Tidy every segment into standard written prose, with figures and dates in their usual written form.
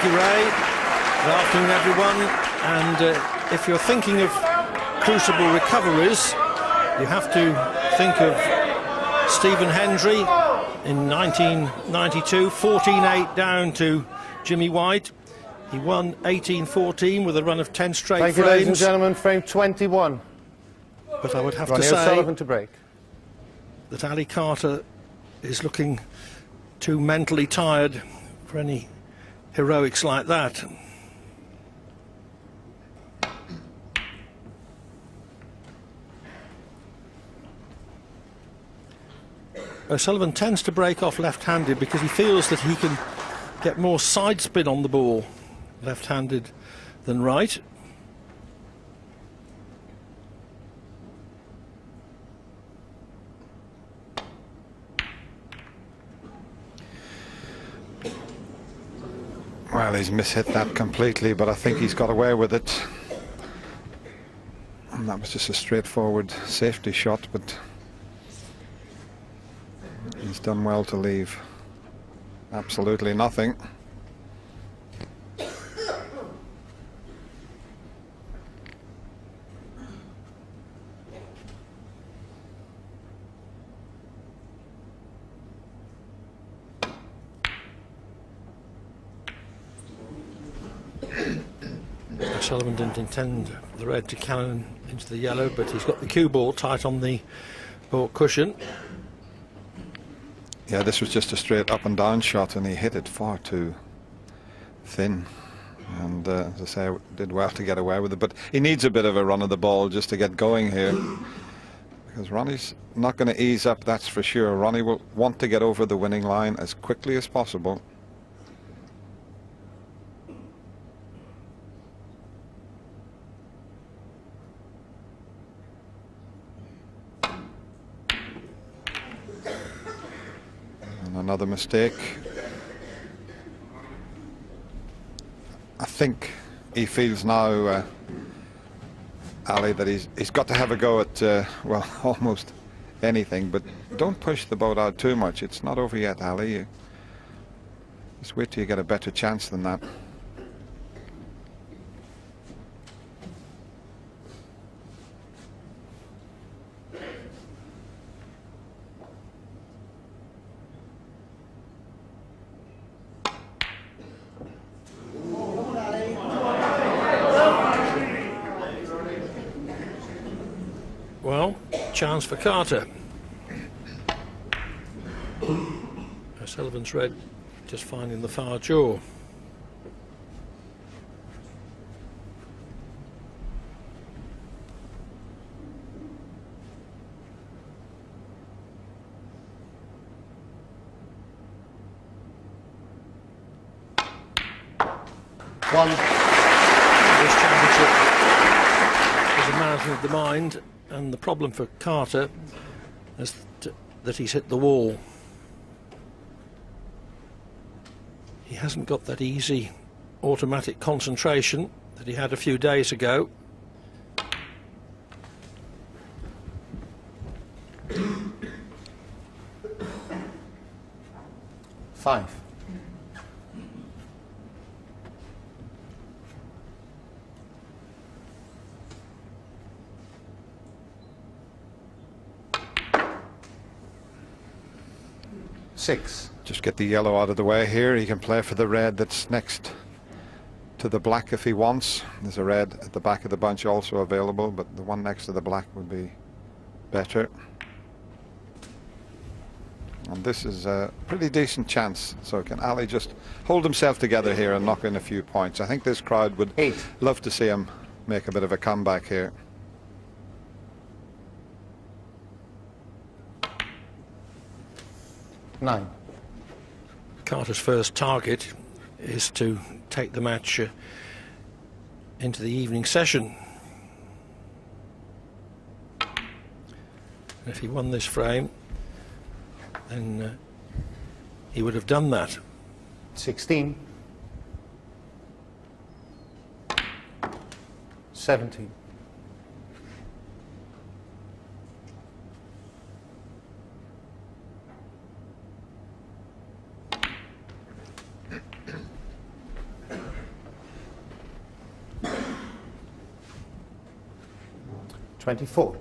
you, Ray. Good afternoon, everyone. And if you're thinking of crucible recoveries, you have to think of Stephen Hendry in 1992, 14-8 down to Jimmy White. He won 18-14 with a run of 10 straight frames. Thank you, ladies and gentlemen. Frame 21. But I would have Ronnie to say O'Sullivan to break. that Ali Carter is looking too mentally tired for any heroics like that. O'Sullivan tends to break off left-handed because he feels that he can get more side spin on the ball left-handed than right. Well, he's mishit that completely, but I think he's got away with it. And that was just a straightforward safety shot, but he's done well to leave absolutely nothing. O'Sullivan didn't intend the red to cannon into the yellow, but he's got the cue ball tight on the ball cushion. Yeah, this was just a straight up and down shot, and he hit it far too thin. And as I say, did well to get away with it. But he needs a bit of a run of the ball just to get going here, because Ronnie's not going to ease up, that's for sure. Ronnie will want to get over the winning line as quickly as possible. Another mistake. I think he feels now, Ali, that he's got to have a go at well, almost anything, but don't push the boat out too much. It's not over yet, Ali. Just wait till you get a better chance than that. Well, chance for Carter. O'Sullivan's red just finding the far jaw. One. This championship is a marathon of the mind. And the problem for Carter is that he's hit the wall. He hasn't got that easy automatic concentration that he had a few days ago. Five. Six. Just get the yellow out of the way here. He can play for the red that's next to the black if he wants. There's a red at the back of the bunch also available, but the one next to the black would be better. And this is a pretty decent chance. So can Ali just hold himself together here and knock in a few points? I think this crowd would love to see him make a bit of a comeback here. Nine. Carter's first target is to take the match into the evening session. And if he won this frame, then he would have done that. 16. 17. 24.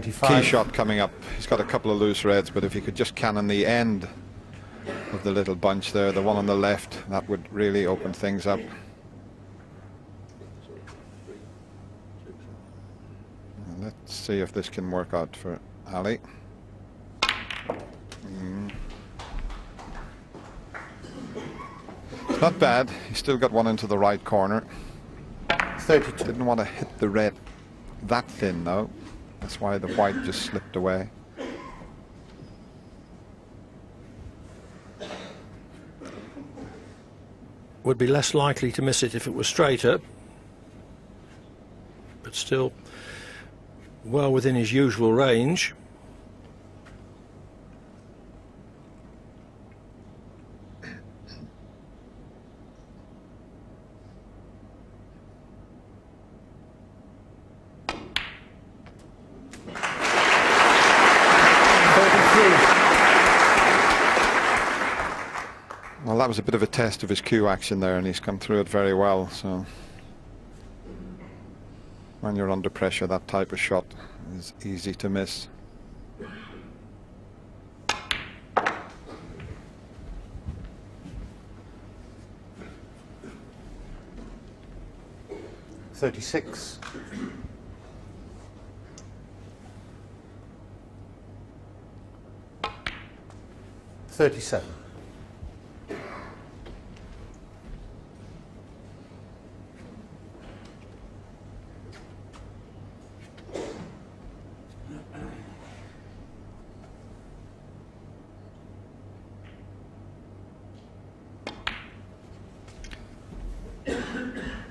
Key shot coming up. He's got a couple of loose reds, but if he could just cannon the end of the little bunch there, the one on the left, that would really open things up. And let's see if this can work out for Ali. It's not bad. He's still got one into the right corner. 32. Didn't want to hit the red that thin though. That's why the white just slipped away. Would be less likely to miss it if it was straighter, but still well within his usual range. Well, that was a bit of a test of his cue action there, and he's come through it very well. So when you're under pressure, that type of shot is easy to miss. $36. $37.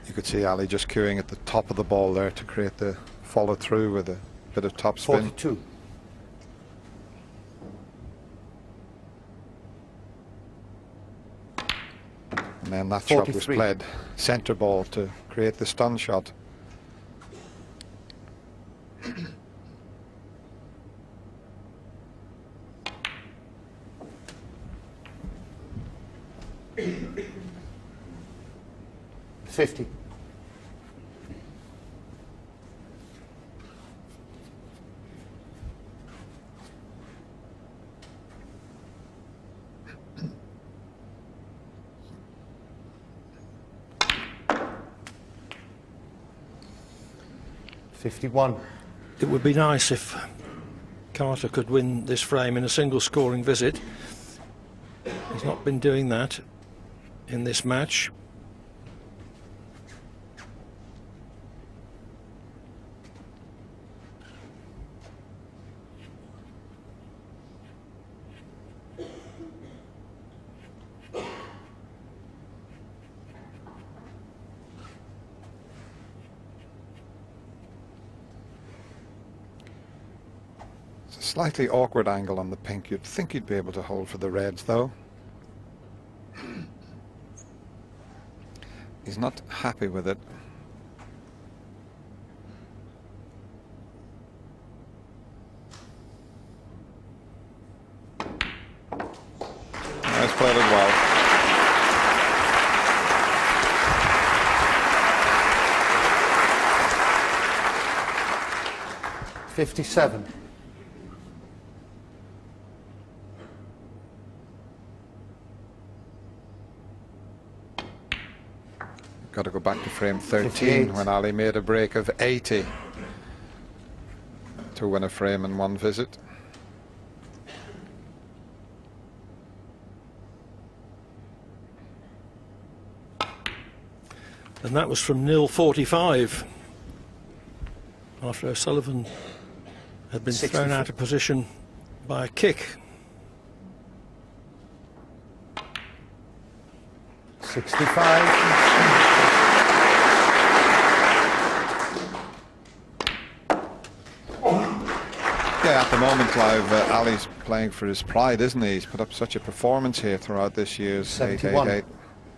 You could see Ali just cueing at the top of the ball there to create the follow through with a bit of top spin. 42. And then that shot was played centre ball to create the stun shot. $50. $51. It would be nice if Carter could win this frame in a single scoring visit. He's not been doing that in this match. Slightly awkward angle on the pink. You'd think you'd be able to hold for the reds though. He's not happy with it. He's played it well. $57. Got to go back to frame 13 58. when Ali made a break of 80 to win a frame in one visit. And that was from nil 45 after O'Sullivan had been 64. thrown out of position by a kick. 65. Yeah, at the moment, Clive, Ali's playing for his pride, isn't he? He's put up such a performance here throughout this year's 71. 888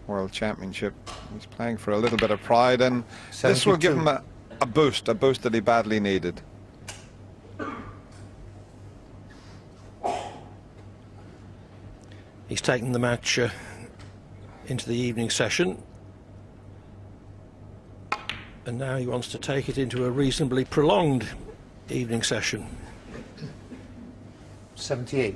World Championship. He's playing for a little bit of pride, and 72. this will give him a boost that he badly needed. He's taken the match into the evening session, and now he wants to take it into a reasonably prolonged evening session. 78.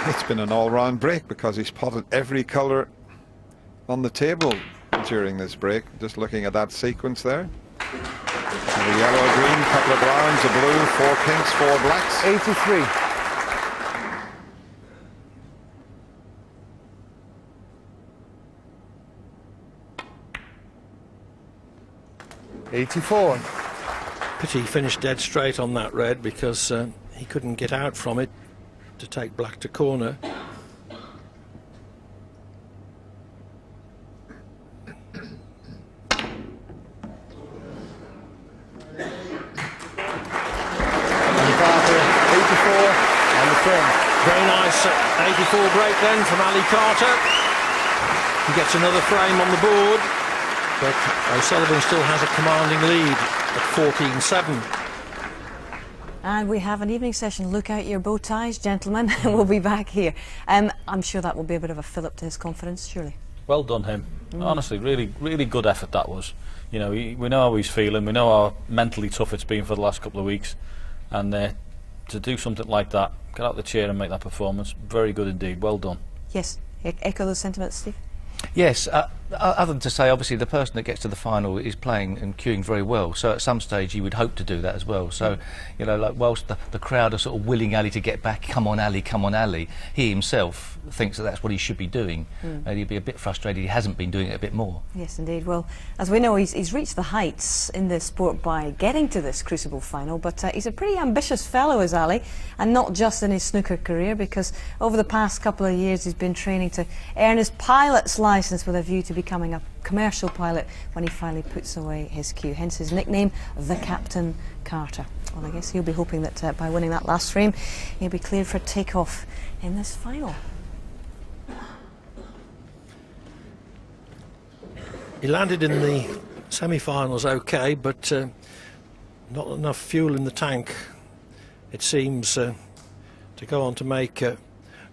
It's been an all-round break because he's potted every colour on the table during this break. Just looking at that sequence there. And a yellow, a green, couple of browns, a blue, 4 pinks, 4 blacks. 83. 84. Pity he finished dead straight on that red, because he couldn't get out from it to take black to corner. Very nice 84 break then from Ali Carter. He gets another frame on the board, but O'Sullivan still has a commanding lead at 14-7. And we have an evening session. Look out your bow ties, gentlemen. We'll be back here. I'm sure that will be a bit of a fillip to his confidence, surely. Well done him. Honestly, really good effort that was. You know, we know how he's feeling. We know how mentally tough it's been for the last couple of weeks, and to do something like that, get out the chair and make that performance, very good indeed. Well done. Yes, echo those sentiments, Steve. Yes, other than to say, obviously, the person that gets to the final is playing and cueing very well. So at some stage, you would hope to do that as well. So, you know, like whilst the crowd are sort of willing Ali to get back, come on Ali, come on Ali, he himself thinks that that's what he should be doing. And he'd be a bit frustrated he hasn't been doing it a bit more. Yes, indeed. Well, as we know, he's reached the heights in this sport by getting to this Crucible final, but he's a pretty ambitious fellow, is Ali, and not just in his snooker career, because over the past couple of years he's been training to earn his pilot's licence with a view to becoming a commercial pilot when he finally puts away his cue, hence his nickname, the Captain Carter. Well, I guess he'll be hoping that by winning that last frame, he'll be cleared for takeoff in this final. He landed in the semi-finals okay, but not enough fuel in the tank, it seems, to go on to make a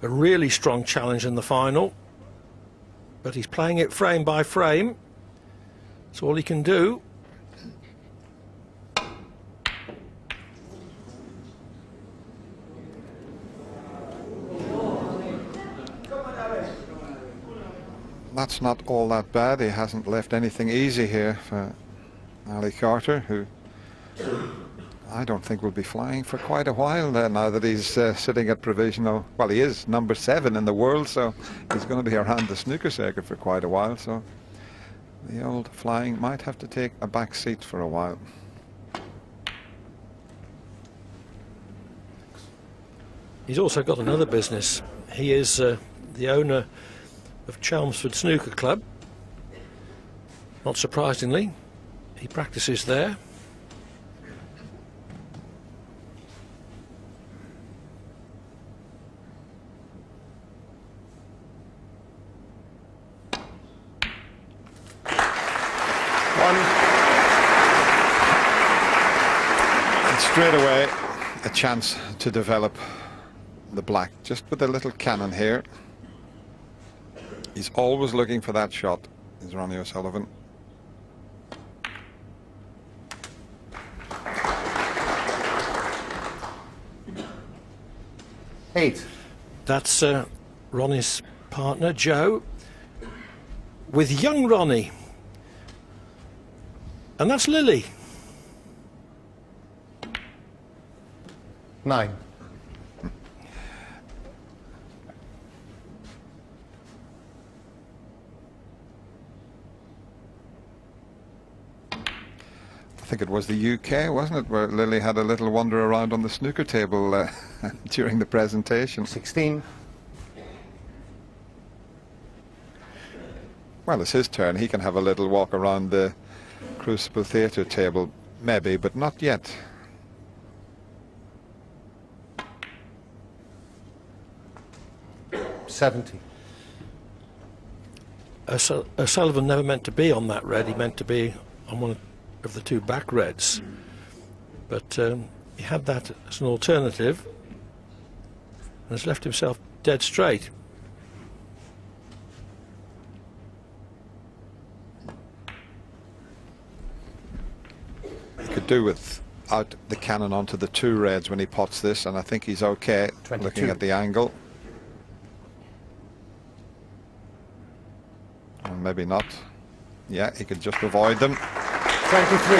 really strong challenge in the final. But he's playing it frame by frame. That's all he can do. That's not all that bad. He hasn't left anything easy here for Ali Carter, who I don't think will be flying for quite a while now that he's sitting at provisional. Well, he is number 7 in the world, so he's going to be around the snooker circuit for quite a while. So the old flying might have to take a back seat for a while. He's also got another business. He is the owner of Chelmsford Snooker Club. Not surprisingly, he practices there. And straight away, a chance to develop the black, just with a little cannon here. He's always looking for that shot, is Ronnie O'Sullivan. Eight. That's Ronnie's partner, Joe, with young Ronnie. And that's Lily. 9. I think it was the UK, wasn't it, where Lily had a little wander around on the snooker table during the presentation. 16. Well, it's his turn. He can have a little walk around the Crucible Theatre table, maybe, but not yet. $70. O'Sullivan never meant to be on that red. He meant to be on one of the two back reds. But he had that as an alternative and has left himself dead straight. He could do with out the cannon onto the two reds when he pots this, and I think he's okay 22. looking at the angle. And maybe not. Yeah, he could just avoid them. 23.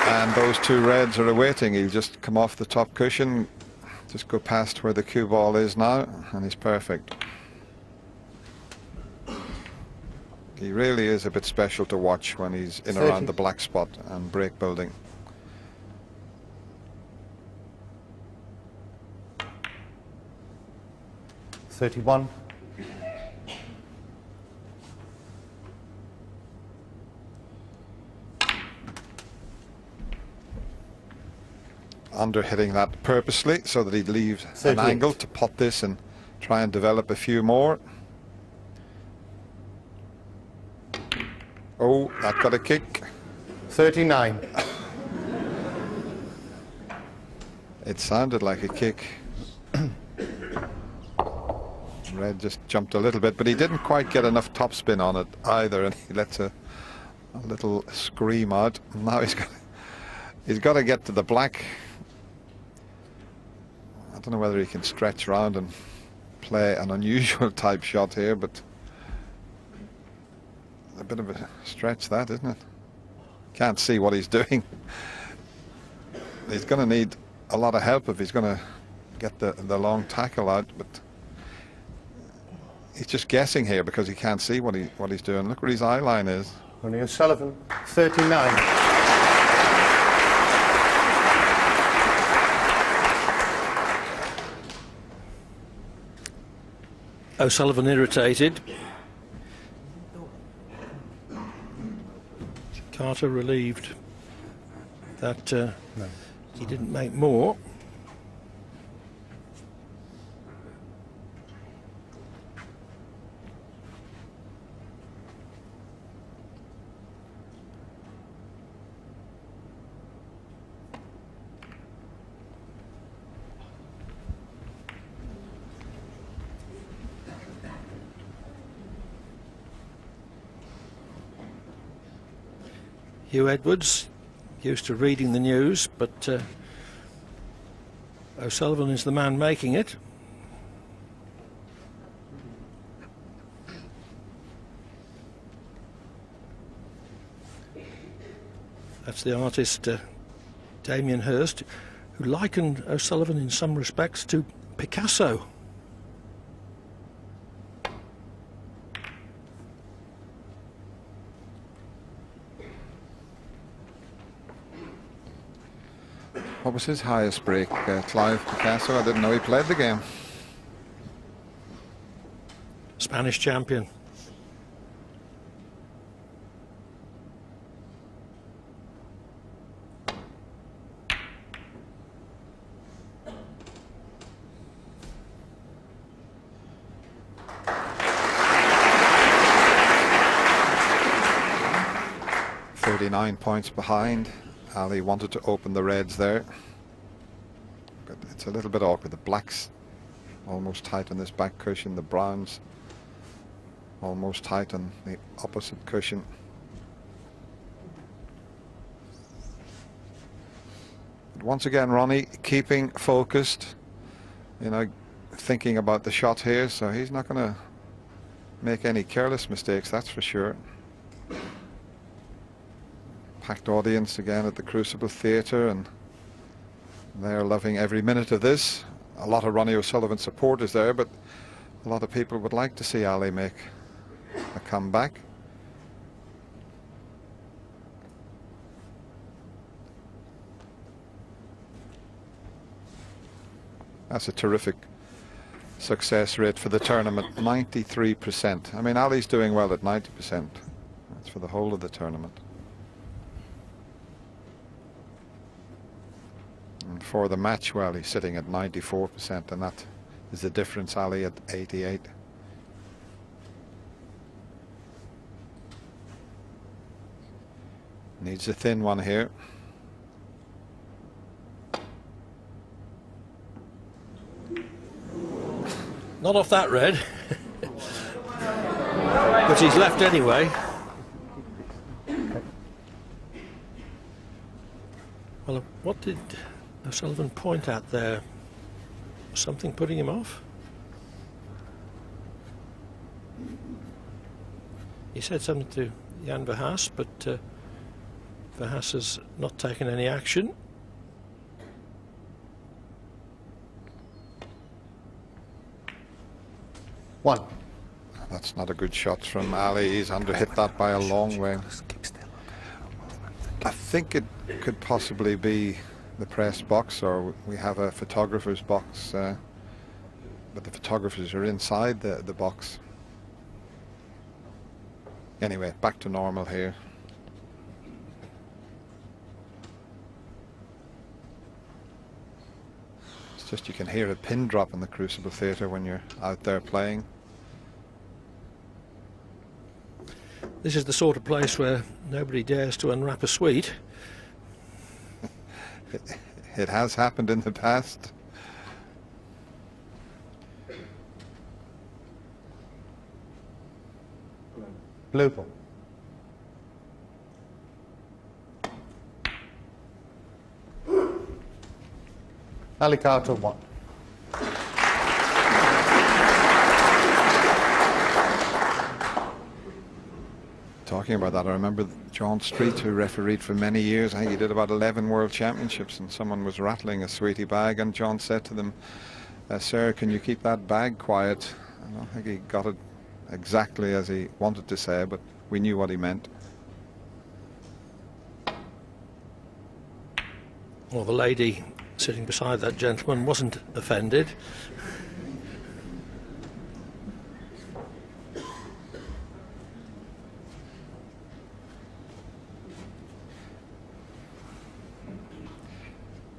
And those two reds are awaiting. He'll just come off the top cushion, just go past where the cue ball is now, and he's perfect. He really is a bit special to watch when he's in 30. around the black spot and break building. $31. Under hitting that purposely so that he'd leave an 38. angle to pot this and try and develop a few more. Oh, that got a kick. 39. It sounded like a kick. Red just jumped a little bit, but he didn't quite get enough topspin on it either, and he lets a little scream out. Now he's got to get to the black. I don't know whether he can stretch around and play an unusual type shot here, but a bit of a stretch that, isn't it? Can't see what he's doing. He's going to need a lot of help if he's going to get the long tackle out, but he's just guessing here because he can't see what he's doing. Look where his eye line is. Ronnie O'Sullivan, 39. O'Sullivan irritated. Carter relieved that he didn't make more. Hugh Edwards, used to reading the news, but O'Sullivan is the man making it. That's the artist Damien Hirst, who likened O'Sullivan in some respects to Picasso. What was his highest break? Clive Picasso? I didn't know he played the game. Spanish champion. Points behind. Ali wanted to open the reds there, but it's a little bit awkward. The blacks almost tight on this back cushion, the browns almost tight on the opposite cushion. But once again, Ronnie keeping focused, you know, thinking about the shot here, so he's not going to make any careless mistakes, that's for sure. Packed audience again at the Crucible Theatre, and they're loving every minute of this. A lot of Ronnie O'Sullivan supporters there, but a lot of people would like to see Ali make a comeback. That's a terrific success rate for the tournament, 93%. I mean, Ali's doing well at 90%. That's for the whole of the tournament. And for the match, well, he's sitting at 94%, and that is the difference. Ali at 88. Needs a thin one here. Not off that red. But he's left anyway. Well, what did O'Sullivan point at there? Something putting him off? He said something to Jan Verhaas, but Verhaas has not taken any action. One. That's not a good shot from Ali. He's underhit that by a long way. I think it could possibly be the press box, or we have a photographer's box, but the photographers are inside the box. Anyway, back to normal here. It's just you can hear a pin drop in the Crucible Theatre when you're out there playing. This is the sort of place where nobody dares to unwrap a sweet. It has happened in the past. Blue ball. Ali Carter, 1. Talking about that, I remember John Street, who refereed for many years. I think he did about 11 World Championships, and someone was rattling a sweetie bag, and John said to them, "Sir, can you keep that bag quiet?" And I think he got it exactly as he wanted to say, but we knew what he meant. Well, the lady sitting beside that gentleman wasn't offended.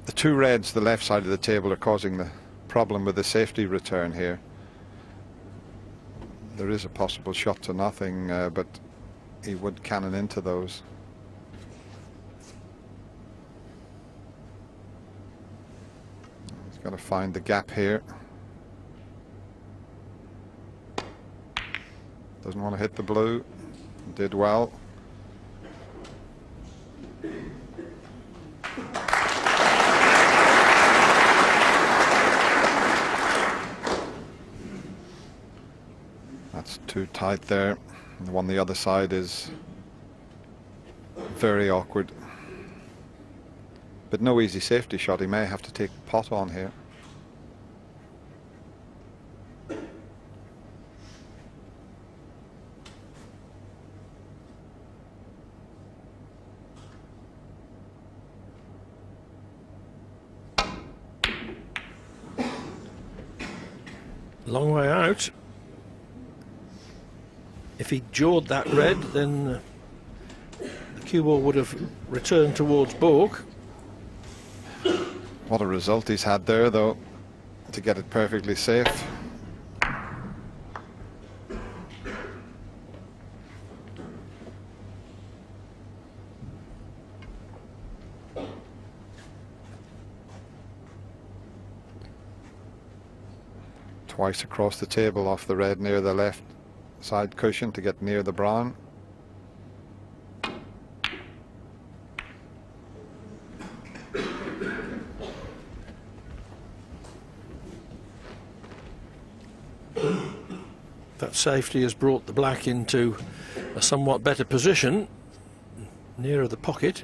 The two reds, the left side of the table, are causing the problem with the safety return here. There is a possible shot to nothing, but he would cannon into those. He's got to find the gap here. Doesn't want to hit the blue. Did well. That's too tight there. And the one on the other side is very awkward. But no easy safety shot. He may have to take pot on here. Long way out. If he jawed that red, then the cue ball would have returned towards Borg. What a result he's had there, though, to get it perfectly safe. Twice across the table off the red near the left side cushion to get near the brown. That safety has brought the black into a somewhat better position, nearer the pocket.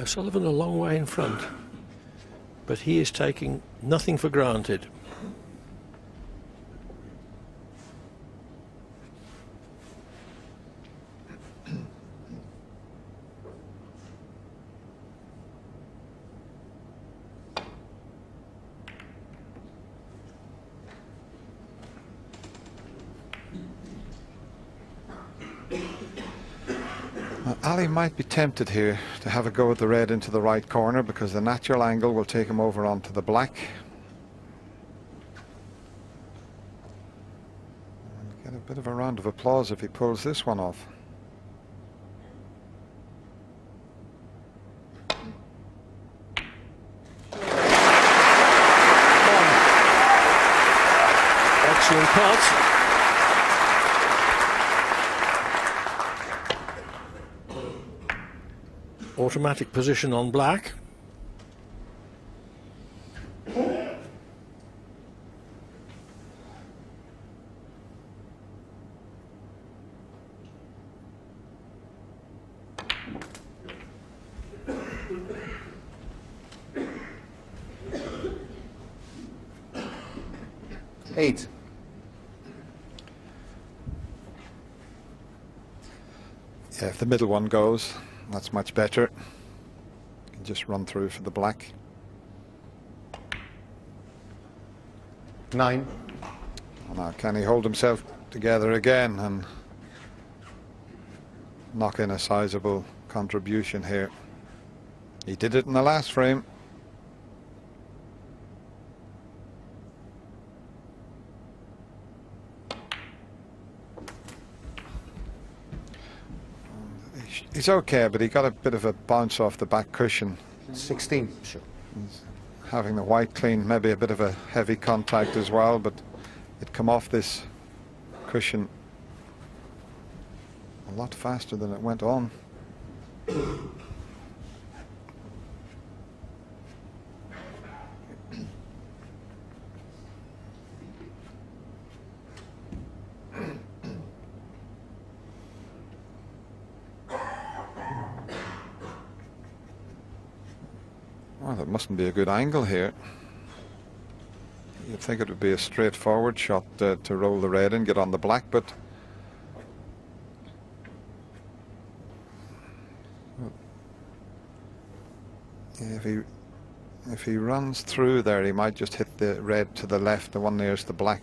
O'Sullivan a long way in front, but he is taking nothing for granted. Ali might be tempted here to have a go at the red into the right corner, because the natural angle will take him over onto the black. A bit of a round of applause if he pulls this one off. Excellent pot. Automatic position on black. Eight. Yeah, if the middle one goes, that's much better. You can just run through for the black. 9. Now, can he hold himself together again and knock in a sizable contribution here? He did it in the last frame. He's okay, but he got a bit of a bounce off the back cushion. 16. Sure. Having the white clean, maybe a bit of a heavy contact as well, but it come off this cushion a lot faster than it went on. Well, that mustn't be a good angle here. You'd think it would be a straightforward shot to roll the red and get on the black, but if he runs through there, he might just hit the red to the left, the one nearest the black.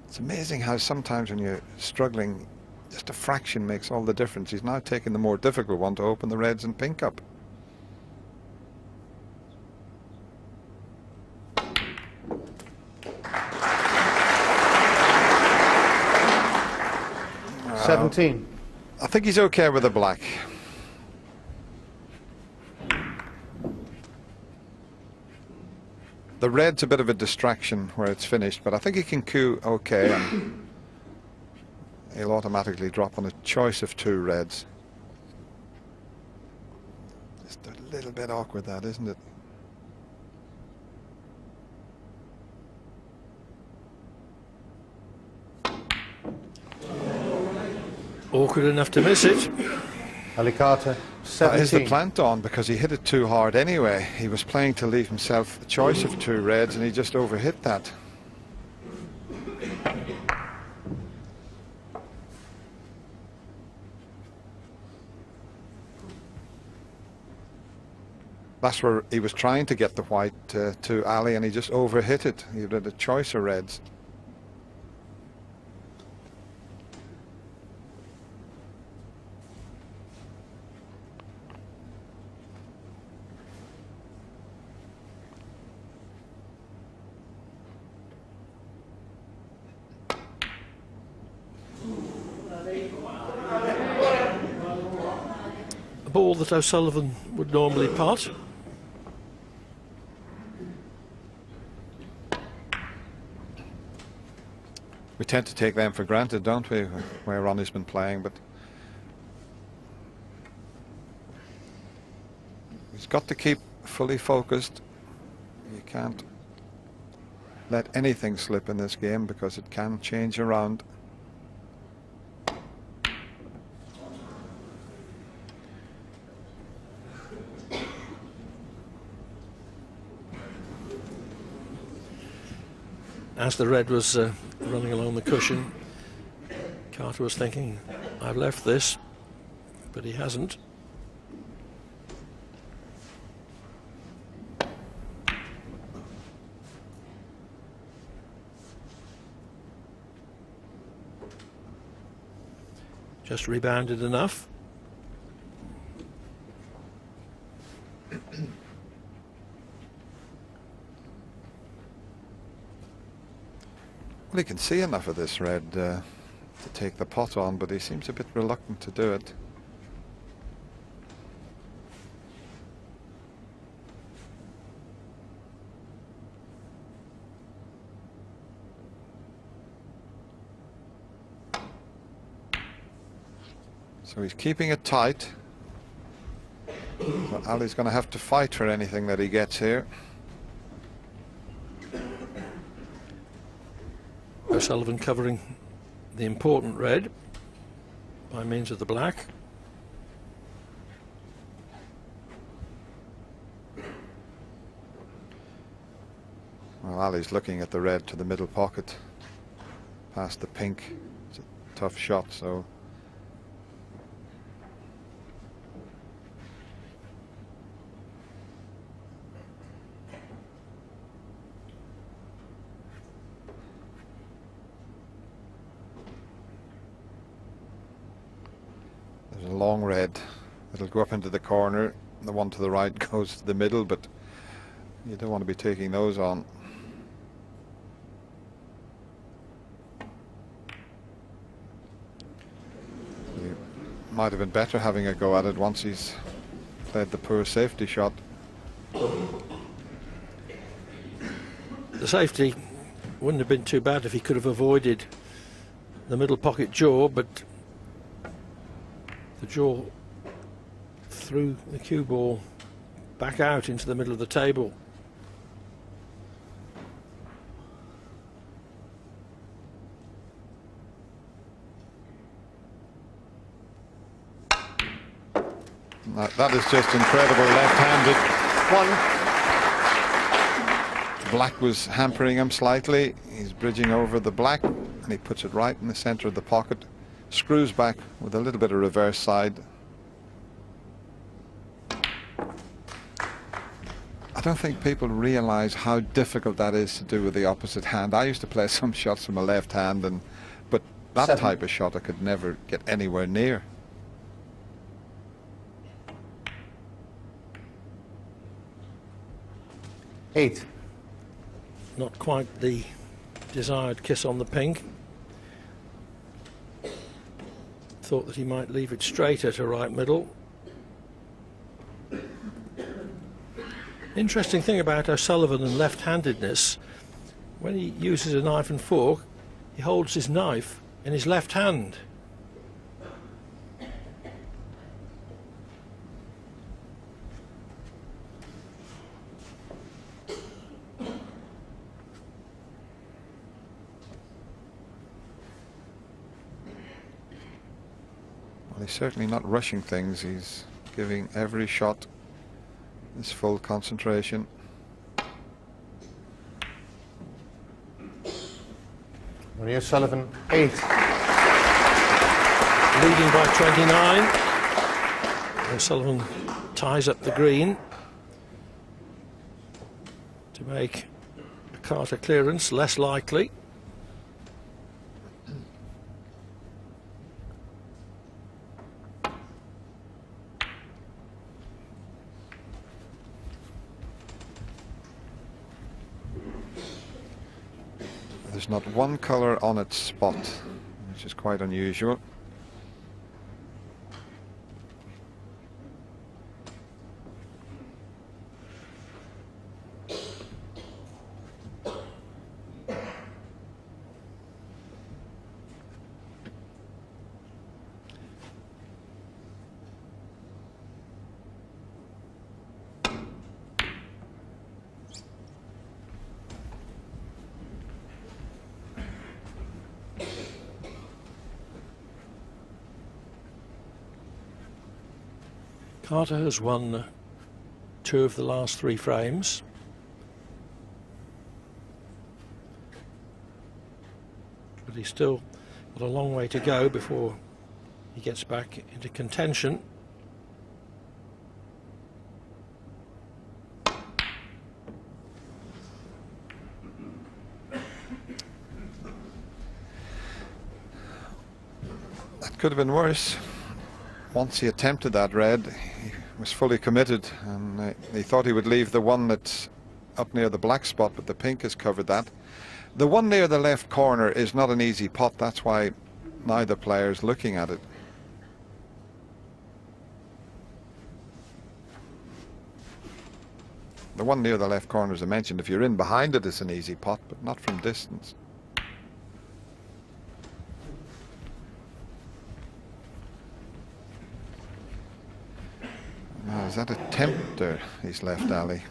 It's amazing how sometimes when you're struggling, just a fraction makes all the difference. He's now taking the more difficult one to open the reds and pink up. Uh, 17. I think he's okay with the black. The red's a bit of a distraction where it's finished, but I think he can cue okay, and he'll automatically drop on a choice of 2 reds. Just a little bit awkward, that, isn't it? Awkward enough to miss it. Alicata. That is the 17. plant on, because he hit it too hard anyway. He was playing to leave himself a choice of 2 reds, and he just overhit that. That's where he was trying to get the white to Ali, and he just overhit it. He had a choice of reds. A ball that O'Sullivan would normally pot. We tend to take them for granted, don't we, where Ronnie's been playing, but he's got to keep fully focused. You can't let anything slip in this game because it can change around. As the red was running along the cushion, Carter was thinking, I've left this, but he hasn't. Just rebounded enough. Well, he can see enough of this red to take the pot on, but he seems a bit reluctant to do it. So he's keeping it tight. So Ali's going to have to fight for anything that he gets here. O'Sullivan covering the important red by means of the black. Well, Ali's looking at the red to the middle pocket, past the pink. It's a tough shot, so there's a long red. It'll go up into the corner. The one to the right goes to the middle, but you don't want to be taking those on. You might have been better having a go at it once he's played the poor safety shot. The safety wouldn't have been too bad if he could have avoided the middle pocket jaw, but the jaw threw the cue ball back out into the middle of the table. That is just incredible, left-handed. Black was hampering him slightly. He's bridging over the black and he puts it right in the center of the pocket. Screws back with a little bit of reverse side. I don't think people realize how difficult that is to do with the opposite hand. I used to play some shots from a left hand, but that type of shot I could never get anywhere near. Eight. Not quite the desired kiss on the pink. Thought that he might leave it straight at a right middle. Interesting thing about O'Sullivan and left-handedness, when he uses a knife and fork, he holds his knife in his left hand. Well, he's certainly not rushing things. He's giving every shot his full concentration. Ronnie O'Sullivan, 8. Leading by 29. O'Sullivan ties up the green to make a Carter clearance less likely. There's not one colour on its spot, which is quite unusual. Carter has won 2 of the last 3 frames. But he's still got a long way to go before he gets back into contention. That could have been worse. Once he attempted that red, he was fully committed, and he thought he would leave the one that's up near the black spot, but the pink has covered that. The one near the left corner is not an easy pot. That's why neither player's looking at it. The one near the left corner, as I mentioned, if you're in behind it, it's an easy pot, but not from distance. Now, is that a tempter he's left, Ali?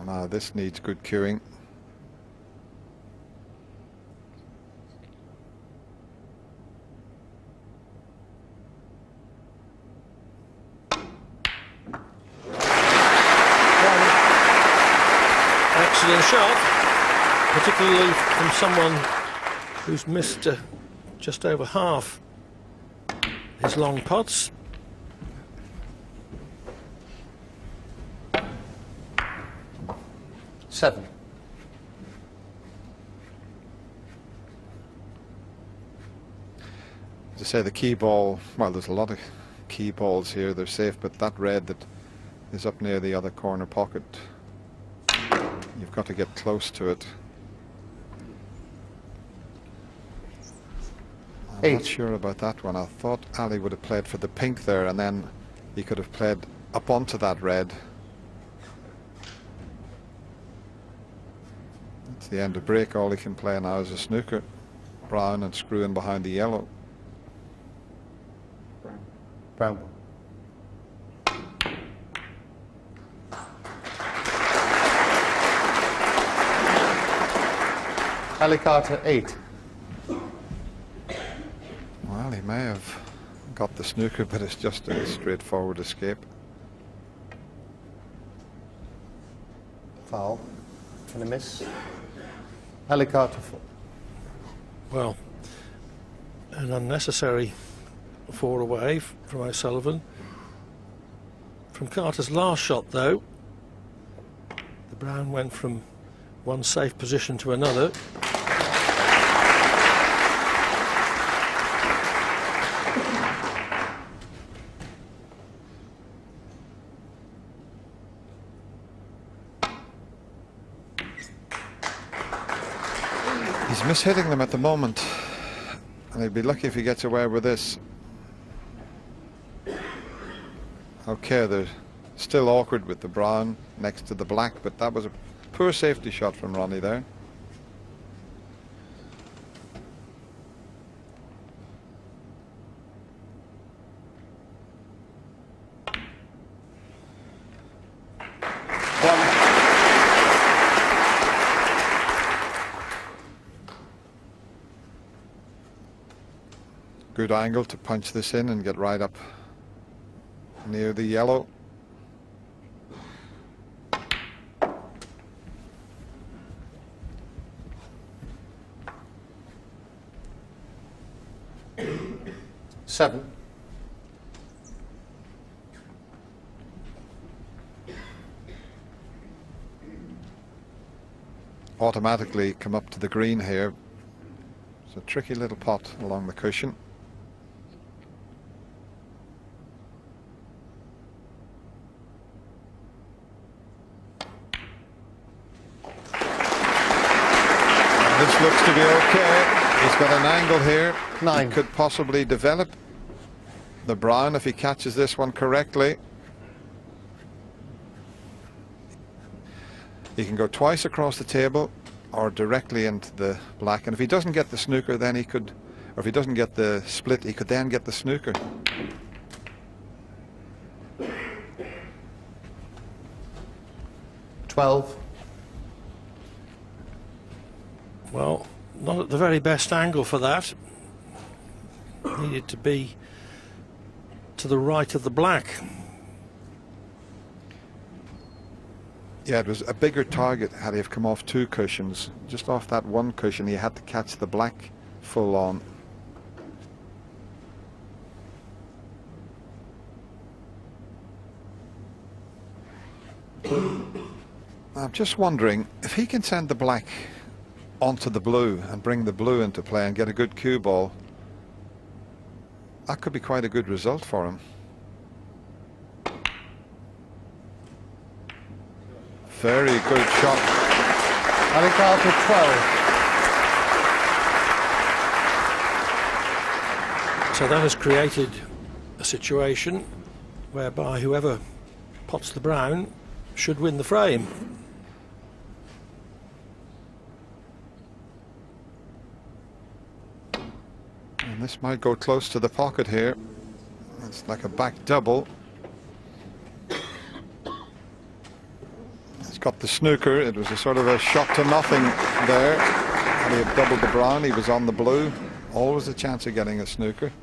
Now, this needs good cueing. Excellent shot, particularly from someone who's missed just over half his long pots. Seven. As I say, the key ball, well, there's a lot of key balls here, they're safe, but that red that is up near the other corner pocket, you've got to get close to it. I'm not sure about that one. I thought Ali would have played for the pink there, and then he could have played up onto that red. It's the end of break. All he can play now is a snooker. Brown and screw in behind the yellow. Brown. Ali Carter, 8. Well, he may have got the snooker, but it's just a straightforward escape. Foul. And a miss. Ali Carter, 4. Well, an unnecessary 4 away from O'Sullivan. From Carter's last shot, though, the brown went from one safe position to another. He's mishitting them at the moment, and he'd be lucky if he gets away with this. Okay, they're still awkward with the brown next to the black, but that was a poor safety shot from Ronnie there. Good angle to punch this in and get right up near the yellow. Seven. Automatically come up to the green here. It's a tricky little pot along the cushion. This looks to be okay. He's got an angle here. 9. He could possibly develop the brown if he catches this one correctly. He can go twice across the table or directly into the black, and if he doesn't get the snooker, then he could, or if he doesn't get the split, he could then get the snooker. Well, not at the very best angle for that. Needed to be to the right of the black. Yeah, it was a bigger target had he have come off 2 cushions. Just off that 1 cushion, he had to catch the black full on. I'm just wondering if he can send the black onto the blue and bring the blue into play and get a good cue ball. That could be quite a good result for him. Very good shot. Ali Carter 12. So that has created a situation whereby whoever pots the brown should win the frame. And this might go close to the pocket here. It's like a back double. He's got the snooker. It was a sort of a shot to nothing there. And he had doubled the brown. He was on the blue. Always a chance of getting a snooker.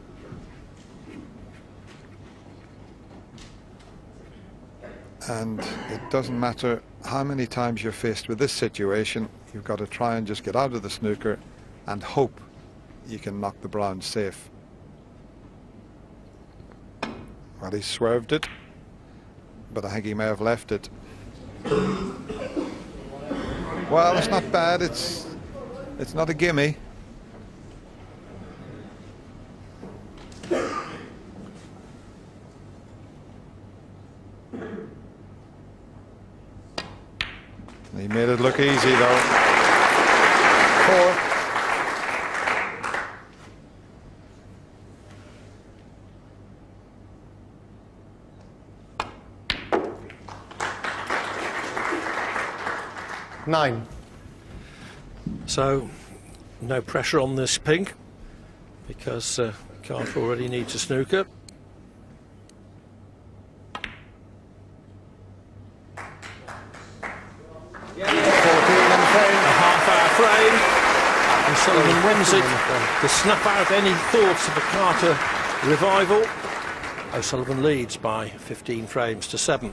And it doesn't matter how many times you're faced with this situation, you've got to try and just get out of the snooker and hope you can knock the brown safe. Well, he swerved it, but I think he may have left it. Well, it's not bad. It's not a gimme. He made it look easy, though. 4. Nine. So no pressure on this pink because Carter already needs a snooker. Sullivan wins it to snuff out any thoughts of a Carter revival. O'Sullivan leads by 15 frames to 7.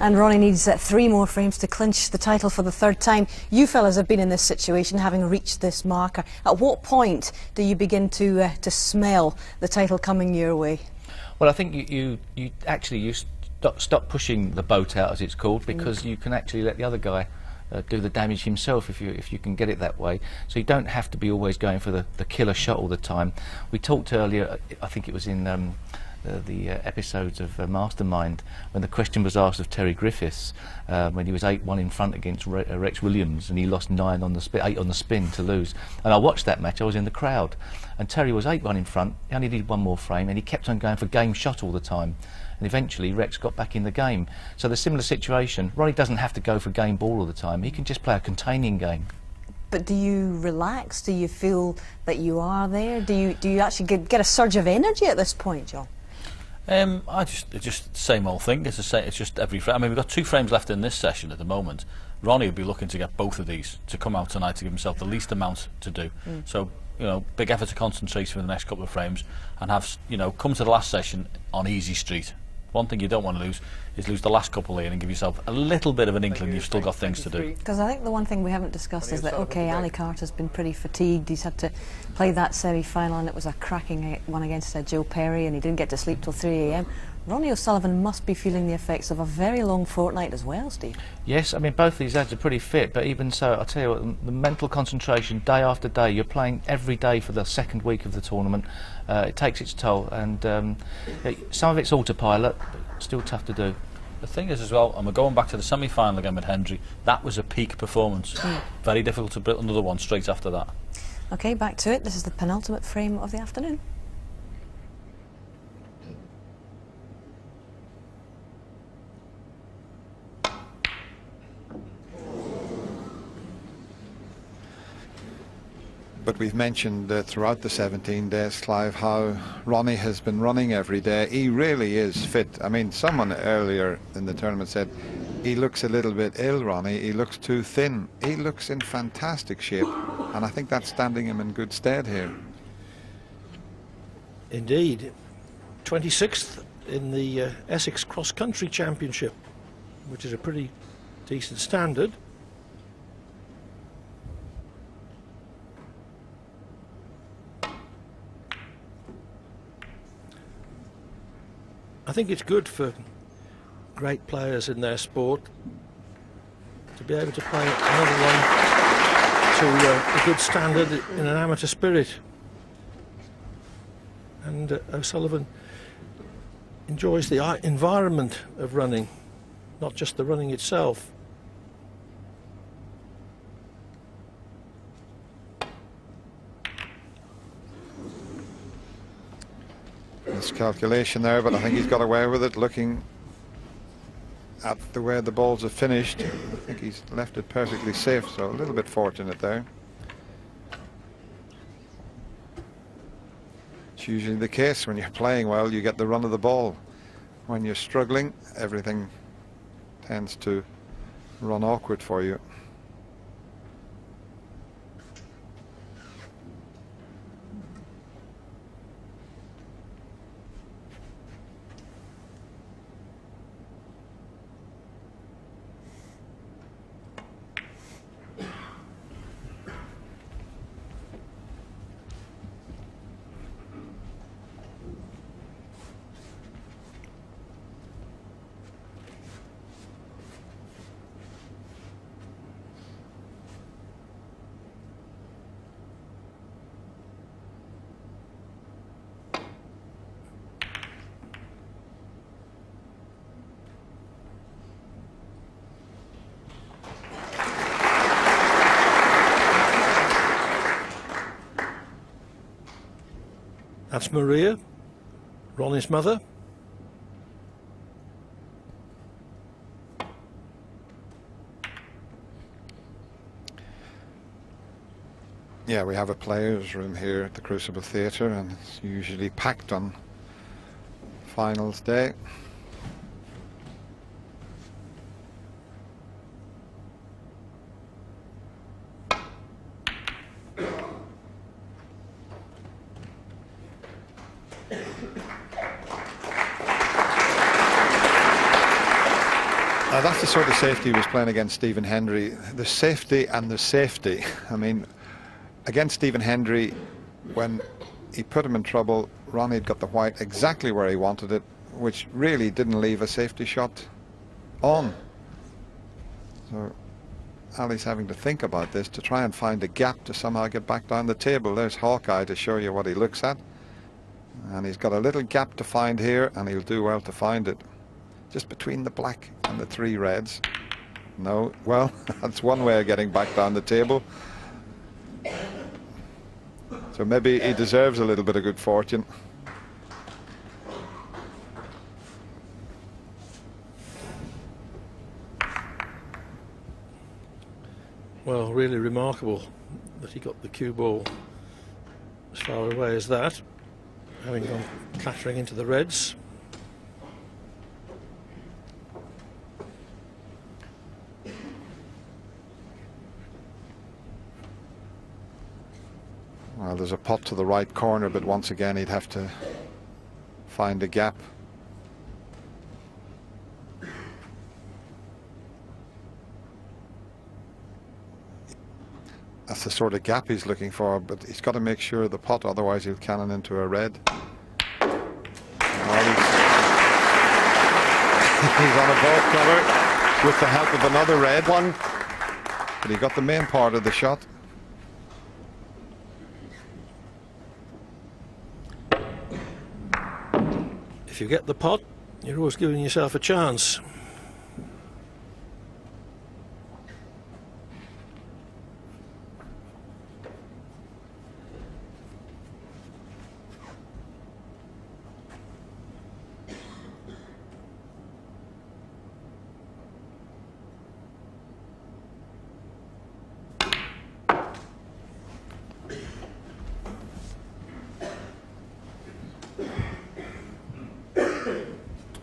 And Ronnie needs 3 more frames to clinch the title for the 3rd time. You fellas have been in this situation, having reached this marker. At what point do you begin to smell the title coming your way? Well, I think you stop pushing the boat out, as it's called, because you can actually let the other guy do the damage himself if you can get it that way. So you don't have to be always going for the killer shot all the time. We talked earlier, I think it was in the episodes of Mastermind, when the question was asked of Terry Griffiths when he was 8-1 in front against Rex Williams, and he lost 9 on the spin, 8 on the spin to lose. And I watched that match. I was in the crowd, and Terry was 8-1 in front. He only needed 1 more frame, and he kept on going for game shot all the time. And eventually Rex got back in the game. So the similar situation, Ronnie doesn't have to go for game ball all the time. He can just play a containing game. But do you relax? Do you feel that you are there? Do you actually get a surge of energy at this point, John? It's just the same old thing. It's just every frame. I mean, we've got 2 frames left in this session at the moment. Ronnie would be looking to get both of these to come out tonight to give himself the least amount to do. So, you know, big effort to concentrate for the next couple of frames and have, you know, come to the last session on easy street. One thing you don't want to lose is lose the last couple here and give yourself a little bit of an inkling you've still got things to do. Because I think the one thing we haven't discussed is that, OK, Ali Carter's been pretty fatigued. He's had to play that semi-final, and it was a cracking one against Joe Perry, and he didn't get to sleep till 3 a.m. Ronnie O'Sullivan must be feeling the effects of a very long fortnight as well, Steve. Yes, I mean, both these lads are pretty fit, but even so, I'll tell you what, the mental concentration day after day, you're playing every day for the 2nd week of the tournament. It takes its toll, and some of it's autopilot, but still tough to do. The thing is as well, and we're going back to the semi-final again with Hendry, that was a peak performance. Very difficult to build another one straight after that. OK, back to it. This is the penultimate frame of the afternoon. But we've mentioned throughout the 17 days, Clive, how Ronnie has been running every day. He really is fit. I mean, someone earlier in the tournament said he looks a little bit ill, Ronnie. He looks too thin. He looks in fantastic shape, and I think that's standing him in good stead here. Indeed. 26th in the Essex Cross Country Championship, which is a pretty decent standard. I think it's good for great players in their sport to be able to play another one to a good standard in an amateur spirit. And O'Sullivan enjoys the environment of running. not just the running itself. Miscalculation there, but I think he's got away with it. Looking at the way the balls have finished, I think he's left it perfectly safe, so a little bit fortunate there. It's usually the case when you're playing well, you get the run of the ball. When you're struggling, everything tends to run awkward for you. That's Maria, Ronnie's mother. Yeah, we have a players' room here at the Crucible Theatre, and it's usually packed on finals day. That's the sort of safety he was playing against Stephen Hendry. The safety and the safety. I mean, against Stephen Hendry, when he put him in trouble, Ronnie had got the white exactly where he wanted it, which really didn't leave a safety shot on. So Ali's having to think about this to try and find a gap to somehow get back down the table. There's Hawkeye to show you what he looks at. And he's got a little gap to find here, and he'll do well to find it. Just between the black and the three reds. No, well, that's one way of getting back down the table. So maybe he deserves a little bit of good fortune. Well, really remarkable that he got the cue ball as far away as that, having gone clattering into the reds. Well, there's a pot to the right corner, but once again he'd have to find a gap. That's the sort of gap he's looking for, but he's got to make sure of the pot, otherwise he'll cannon into a red. Well, he's on a ball cover with the help of another red one, but he got the main part of the shot. If you get the pot, you're always giving yourself a chance.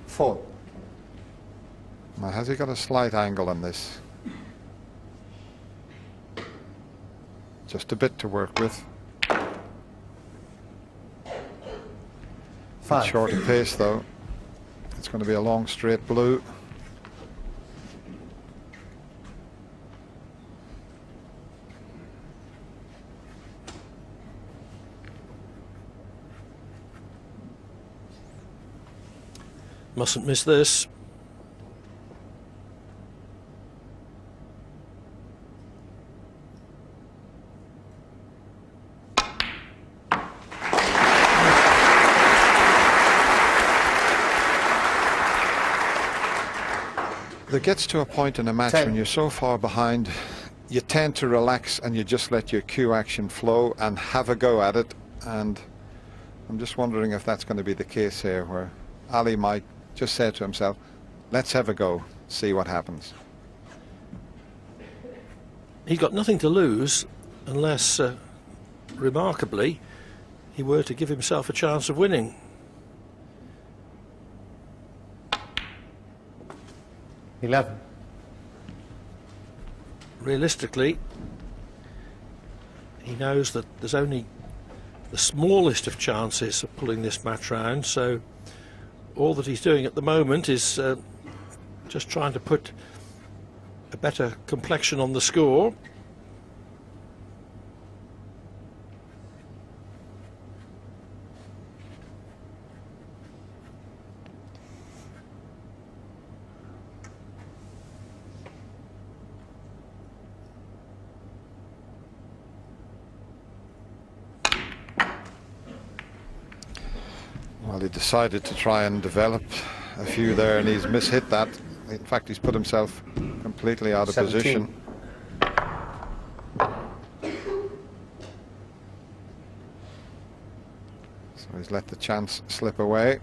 Four. Now, has he got a slight angle on this? Just a bit to work with. Five. Short of pace though. It's going to be a long straight blue. Mustn't miss this. there gets to a point in a match 10. when you're so far behind, you tend to relax and you just let your cue action flow and have a go at it. And I'm just wondering if that's going to be the case here, where Ali might just say to himself, let's have a go, see what happens. He's got nothing to lose unless, remarkably, he were to give himself a chance of winning. $11. Realistically, he knows that there's only the smallest of chances of pulling this match round, so all that he's doing at the moment is just trying to put a better complexion on the score. Well, he decided to try and develop a few there, and he's mishit that. In fact, he's put himself completely out of 17. position. So he's let the chance slip away.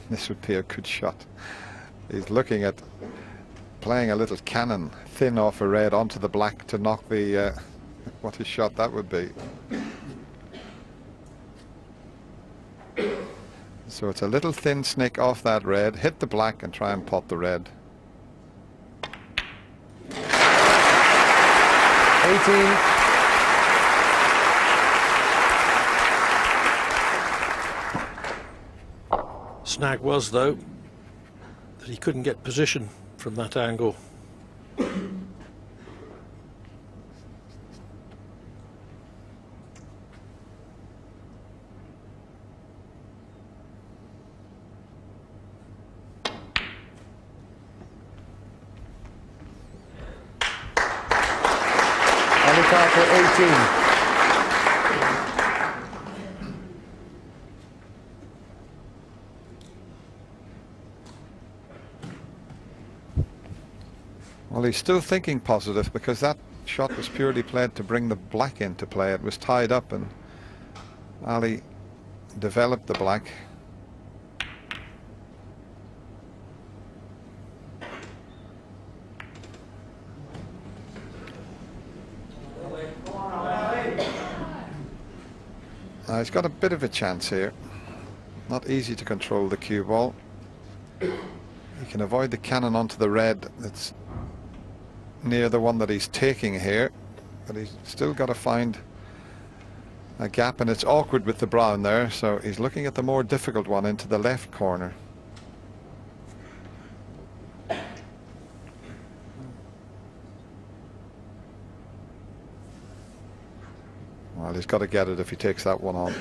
This would be a good shot. He's looking at playing a little cannon thin off a red onto the black to knock the what a shot that would be. So it's a little thin snick off that red, hit the black and try and pot the red. 18. Snag was, though, that he couldn't get position from that angle. For 18. Well, he's still thinking positive, because that shot was purely played to bring the black into play. It was tied up and Ali developed the black. He's got a bit of a chance here. Not easy to control the cue ball. He can avoid the cannon onto the red that's near the one that he's taking here, but he's still got to find a gap, and it's awkward with the brown there, so he's looking at the more difficult one into the left corner. Well, he's got to get it if he takes that one on.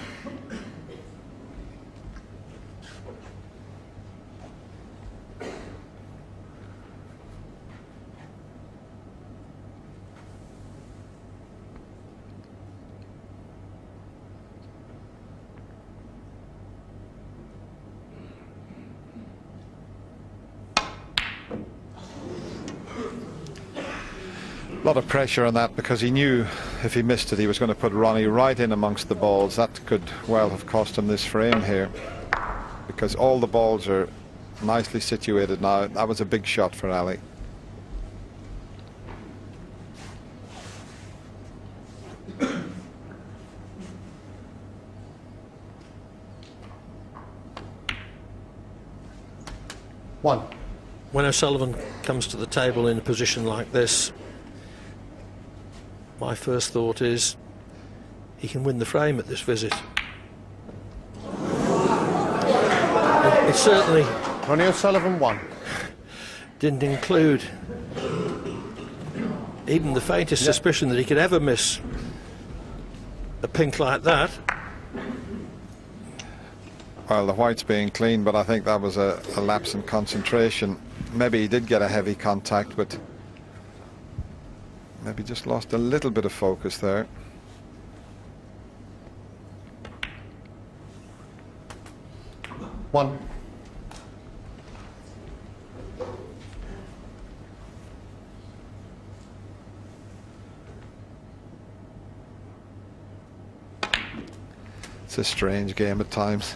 A lot of pressure on that, because he knew if he missed it he was going to put Ronnie right in amongst the balls. That could well have cost him this frame here, because all the balls are nicely situated now. That was a big shot for Ali. One. When O'Sullivan comes to the table in a position like this, my first thought is he can win the frame at this visit. It certainly Ronnie O'Sullivan 1. didn't include even the faintest suspicion that he could ever miss a pink like that. Well, the white's being clean, but I think that was a lapse in concentration. Maybe he did get a heavy contact, but maybe just lost a little bit of focus there. One. It's a strange game at times.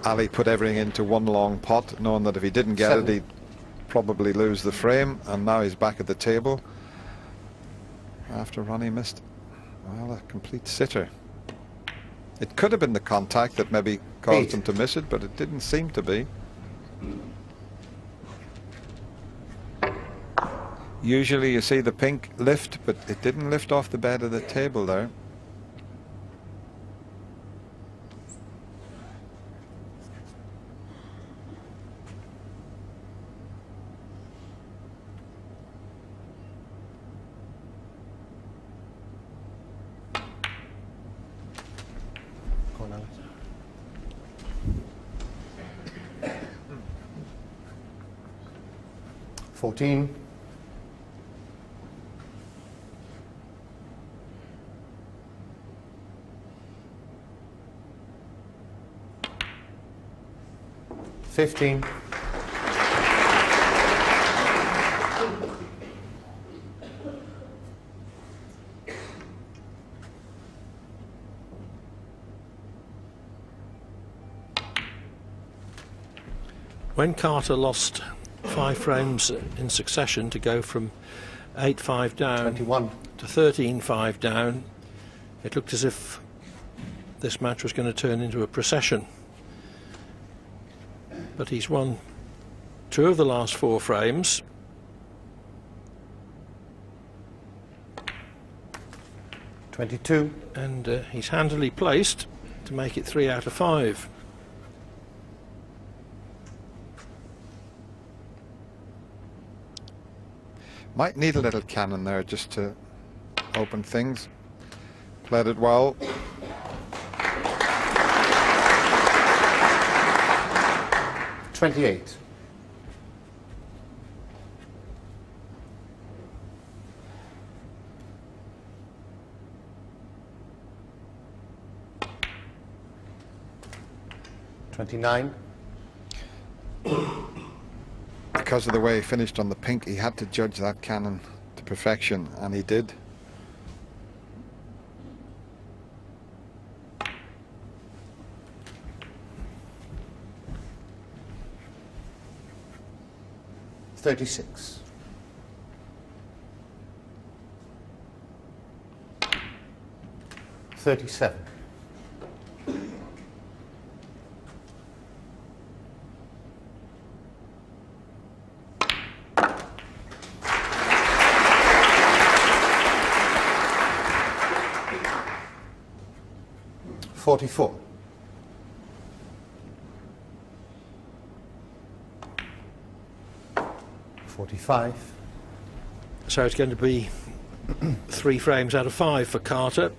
Ali put everything into one long pot, knowing that if he didn't get it, he'd probably lose the frame, and now he's back at the table after Ronnie missed, well, a complete sitter. It could have been the contact that maybe caused him to miss it, but it didn't seem to be. Usually you see the pink lift, but it didn't lift off the bed of the table there. Go on, Alex. $14. $15. When Carter lost 5 frames in succession to go from 8-5 down 21. to 13-5 down, it looked as if this match was going to turn into a procession. But he's won 2 of the last 4 frames. $22. And he's handily placed to make it 3 out of 5. Might need a little cannon there just to open things. Played it well. $28. $29. Because of the way he finished on the pink, he had to judge that cannon to perfection, and he did. $36. $37. $44. $45. So it's going to be 3 frames out of 5 for Carter.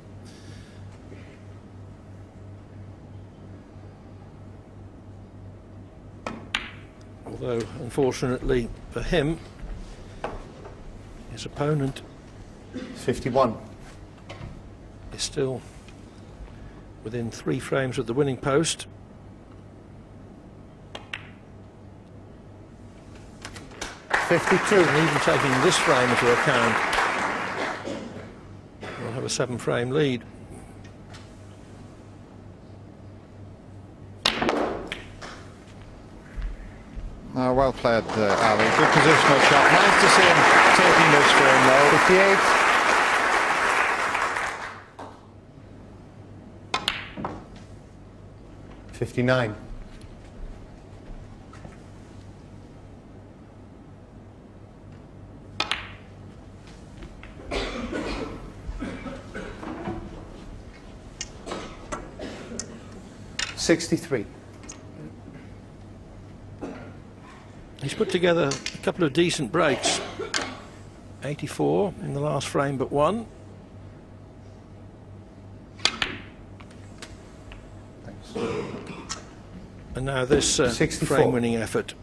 Although, unfortunately for him, his opponent 51. is still within 3 frames of the winning post. $52. And even taking this frame into account, we'll have a 7-frame lead. Well played, Ali. Good positional shot. Nice to see him taking this frame though. 58. 59. $63. He's put together a couple of decent breaks. 84 in the last frame but 1. Thanks. And now this 64. frame winning effort.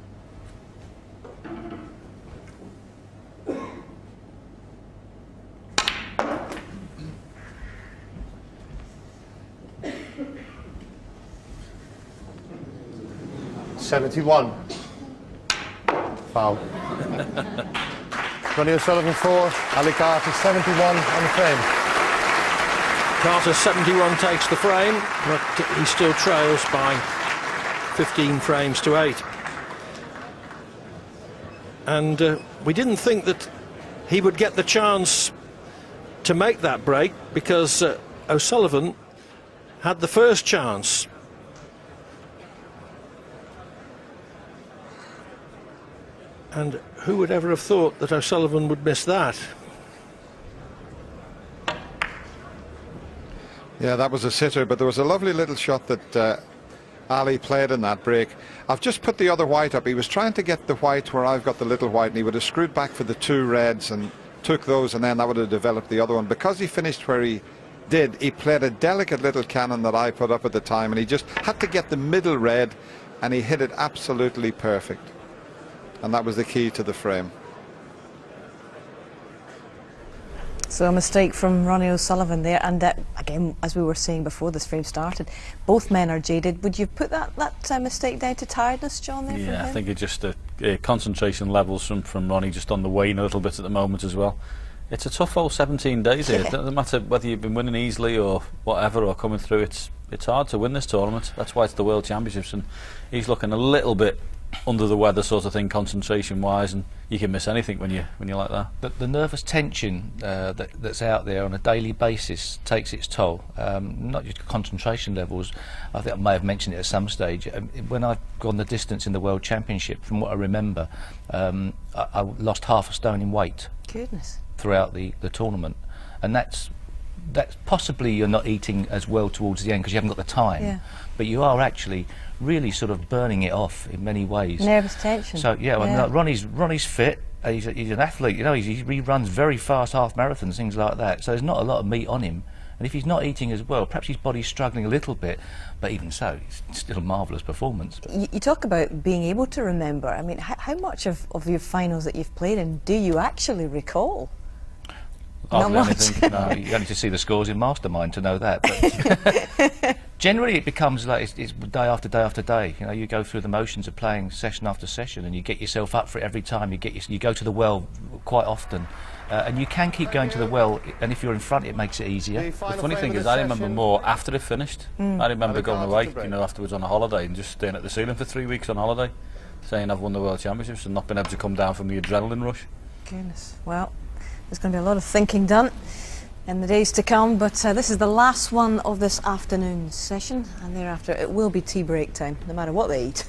$71. Foul. Ronnie O'Sullivan 4, Ali Carter 71 on the frame. Carter 71 takes the frame, but he still trails by 15 frames to 8. And we didn't think that he would get the chance to make that break, because O'Sullivan had the first chance. And who would ever have thought that O'Sullivan would miss that? Yeah, that was a sitter, but there was a lovely little shot that Ali played in that break. I've just put the other white up. He was trying to get the white where I've got the little white, and he would have screwed back for the 2 reds and took those, and then that would have developed the other one. Because he finished where he did, he played a delicate little cannon that I put up at the time, and he just had to get the middle red, and he hit it absolutely perfect. And that was the key to the frame. So a mistake from Ronnie O'Sullivan there, and again, as we were saying before this frame started, both men are jaded. Would you put that mistake down to tiredness, John? There, yeah, I think it's just concentration levels from Ronnie just on the wane a little bit at the moment as well. It's a tough whole 17 days here. It doesn't matter whether you've been winning easily or whatever, or coming through. It's hard to win this tournament. That's why it's the World Championships, and he's looking a little bit under the weather, sort of thing, concentration wise, and you can miss anything when you're like that. The nervous tension that's out there on a daily basis takes its toll. Not just concentration levels. I think I may have mentioned it at some stage. When I've gone the distance in the World Championship, from what I remember, I lost half a stone in weight. Goodness. Throughout the tournament, and that's possibly you're not eating as well towards the end because you haven't got the time. Yeah. But you are actually really sort of burning it off in many ways. Nervous tension. So yeah, well, no, Ronnie's fit. He's an athlete. You know, he runs very fast half marathons, things like that. So there's not a lot of meat on him. And if he's not eating as well, perhaps his body's struggling a little bit. But even so, it's still a marvellous performance. You talk about being able to remember. I mean, how much of your finals that you've played in do you actually recall? Not much. No, you only need to see the scores in Mastermind to know that. But generally, it becomes like it's day after day after day. You know, you go through the motions of playing session after session, and you get yourself up for it every time. You go to the well quite often, and you can keep going to the well. And if you're in front, it makes it easier. The funny thing is, I remember more after it finished. I remember going away, you know, afterwards on a holiday and just staying at the ceiling for 3 weeks on holiday, saying I've won the World Championships and not been able to come down from the adrenaline rush. Goodness. Well, there's going to be a lot of thinking done in the days to come, but this is the last one of this afternoon session, and thereafter it will be tea break time, no matter what they eat.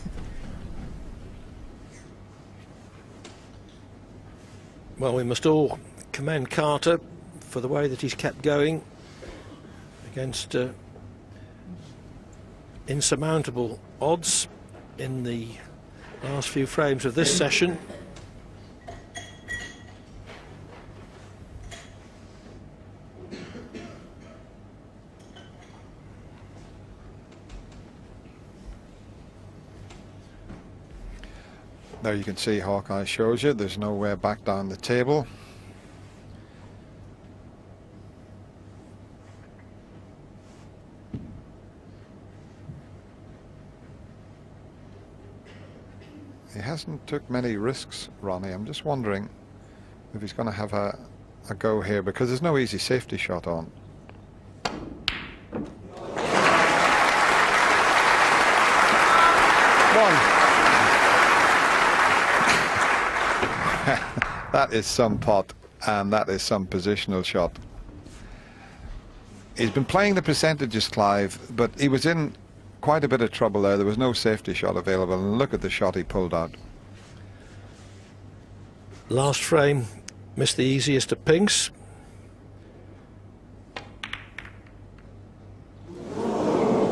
Well, we must all commend Carter for the way that he's kept going against insurmountable odds in the last few frames of this session. There you can see Hawkeye shows you there's nowhere back down the table. He hasn't took many risks, Ronnie. I'm just wondering if he's going to have a go here, because there's no easy safety shot on. That is some pot, and that is some positional shot. He's been playing the percentages, Clive, but he was in quite a bit of trouble there. There was no safety shot available, and look at the shot he pulled out. Last frame, missed the easiest of pinks.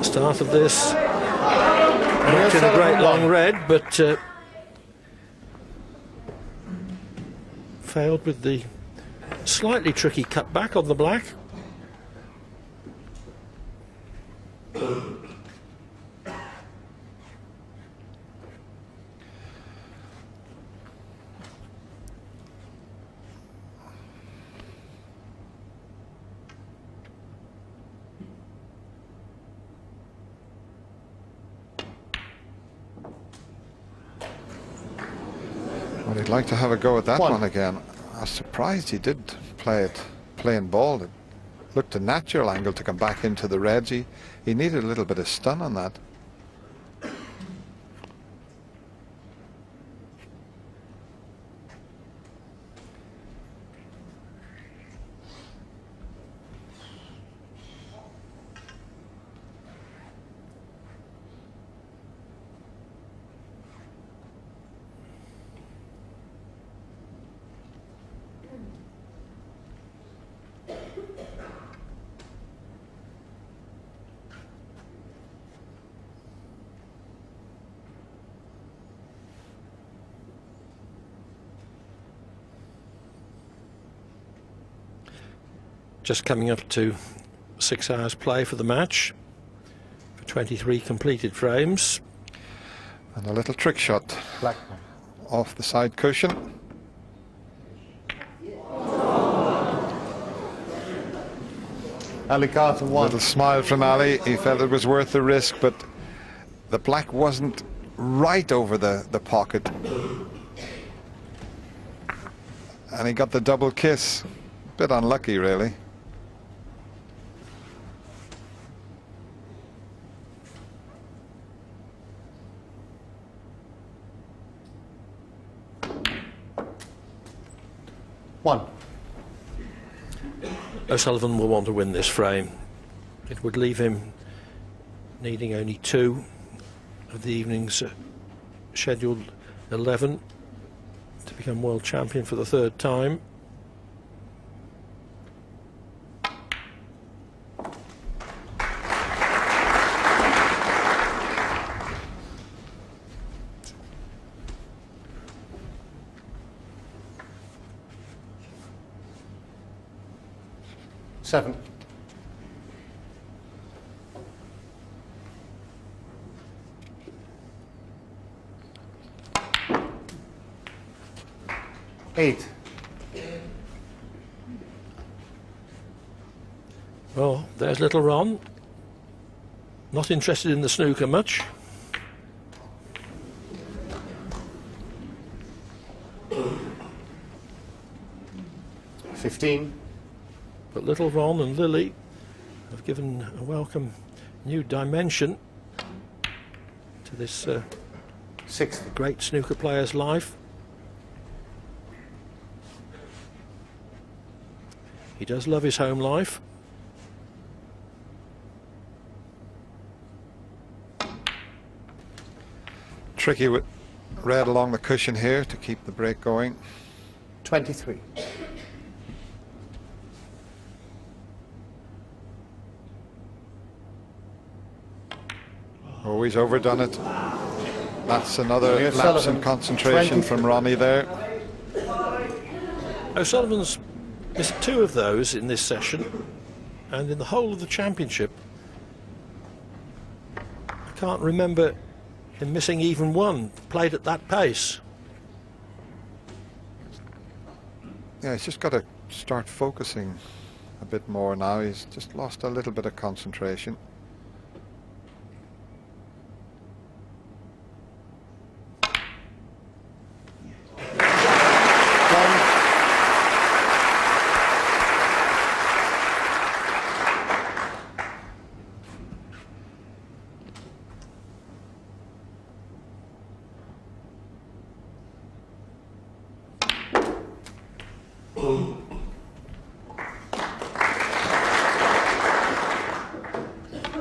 Start of this, not in a great long red, but failed with the slightly tricky cut back on the black. Well, he'd like to have a go at that one again. I was surprised he did play it playing ball. looked a natural angle to come back into the reds. He needed a little bit of stun on that. Just coming up to 6 hours play for the match, for 23 completed frames. And a little trick shot Black. off the side cushion. Ali Carter A one. little smile from Ali. He felt it was worth the risk, but the black wasn't right over the pocket. And he got the double kiss. Bit unlucky, really. One. O'Sullivan will want to win this frame. It would leave him needing only 2 of the evening's scheduled 11 to become world champion for the 3rd time. Seven. Eight. Well, there's little Ron. Not interested in the snooker much. $15. But little Ron and Lily have given a welcome new dimension to this 60. great snooker player's life. He does love his home life. Tricky with red along the cushion here to keep the break going. 23. Oh, he's overdone it. That's another Here's lapse in Sullivan. concentration 20. from Ronnie there. O'Sullivan's missed 2 of those in this session, and in the whole of the championship I can't remember him missing even 1 played at that pace. Yeah, he's just got to start focusing a bit more now. He's just lost a little bit of concentration.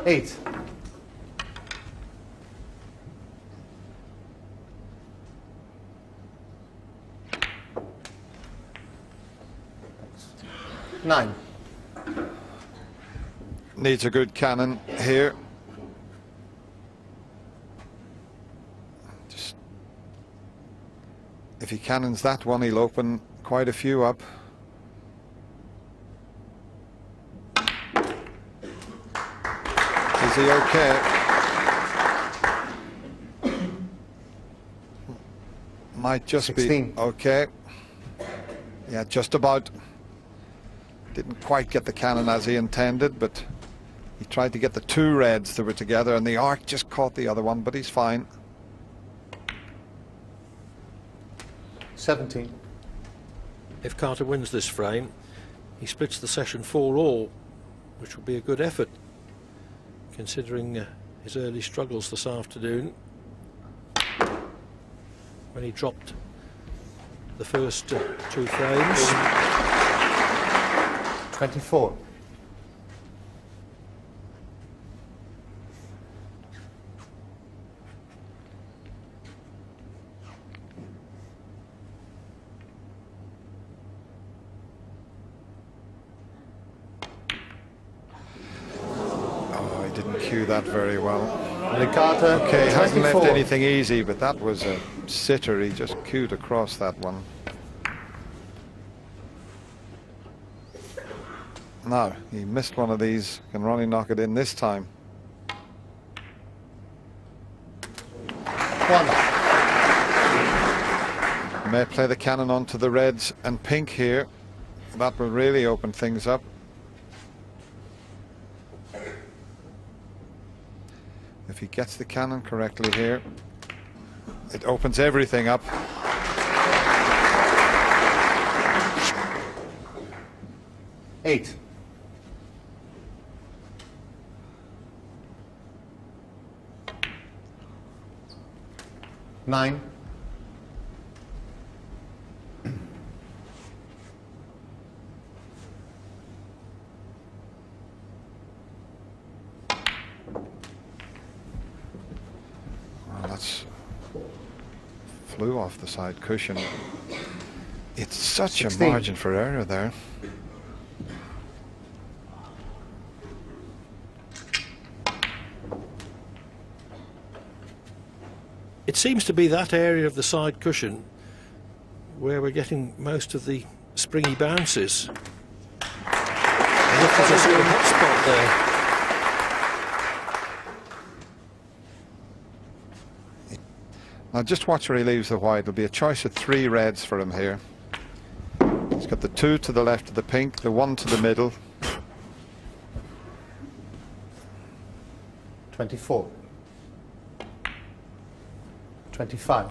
Eight. Nine. Needs a good cannon here. Just if he cannons that one, he'll open quite a few up. Is he okay? Might just 16. be okay. Yeah, just about. Didn't quite get the cannon as he intended, but he tried to get the 2 reds that were together, and the arc just caught the other one, but he's fine. 17. If Carter wins this frame, he splits the session 4-all which will be a good effort considering his early struggles this afternoon when he dropped the first 2 frames. 24. That very well. Licata, okay, hasn't left 24. anything easy, but that was a sitter. He just cued across that one. Now he missed one of these. Can Ronnie knock it in this time? 1. May play the cannon onto the reds and pink here. That will really open things up. If he gets the cannon correctly here, it opens everything up. 8. Nine. Flew off the side cushion. It's such 16. a margin for error there. It seems to be that area of the side cushion where we're getting most of the springy bounces. And if there's a sort of hot spot there. Now just watch where he leaves the white. There'll be a choice of 3 reds for him here. He's got the 2 to the left of the pink, the 1 to the middle. 24. 25.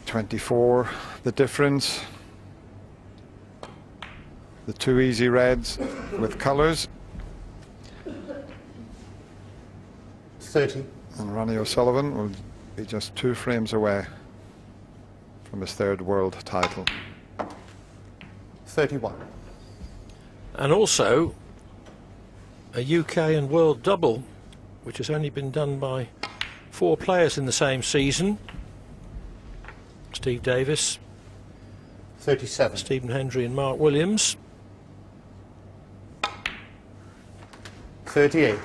24, the difference. The 2 easy reds with colours. 30. And Ronnie O'Sullivan will be just 2 frames away from his 3rd world title. 31. And also a UK and world double, which has only been done by 4 players in the same season. Steve Davis, 37. Stephen Hendry and Mark Williams. 38.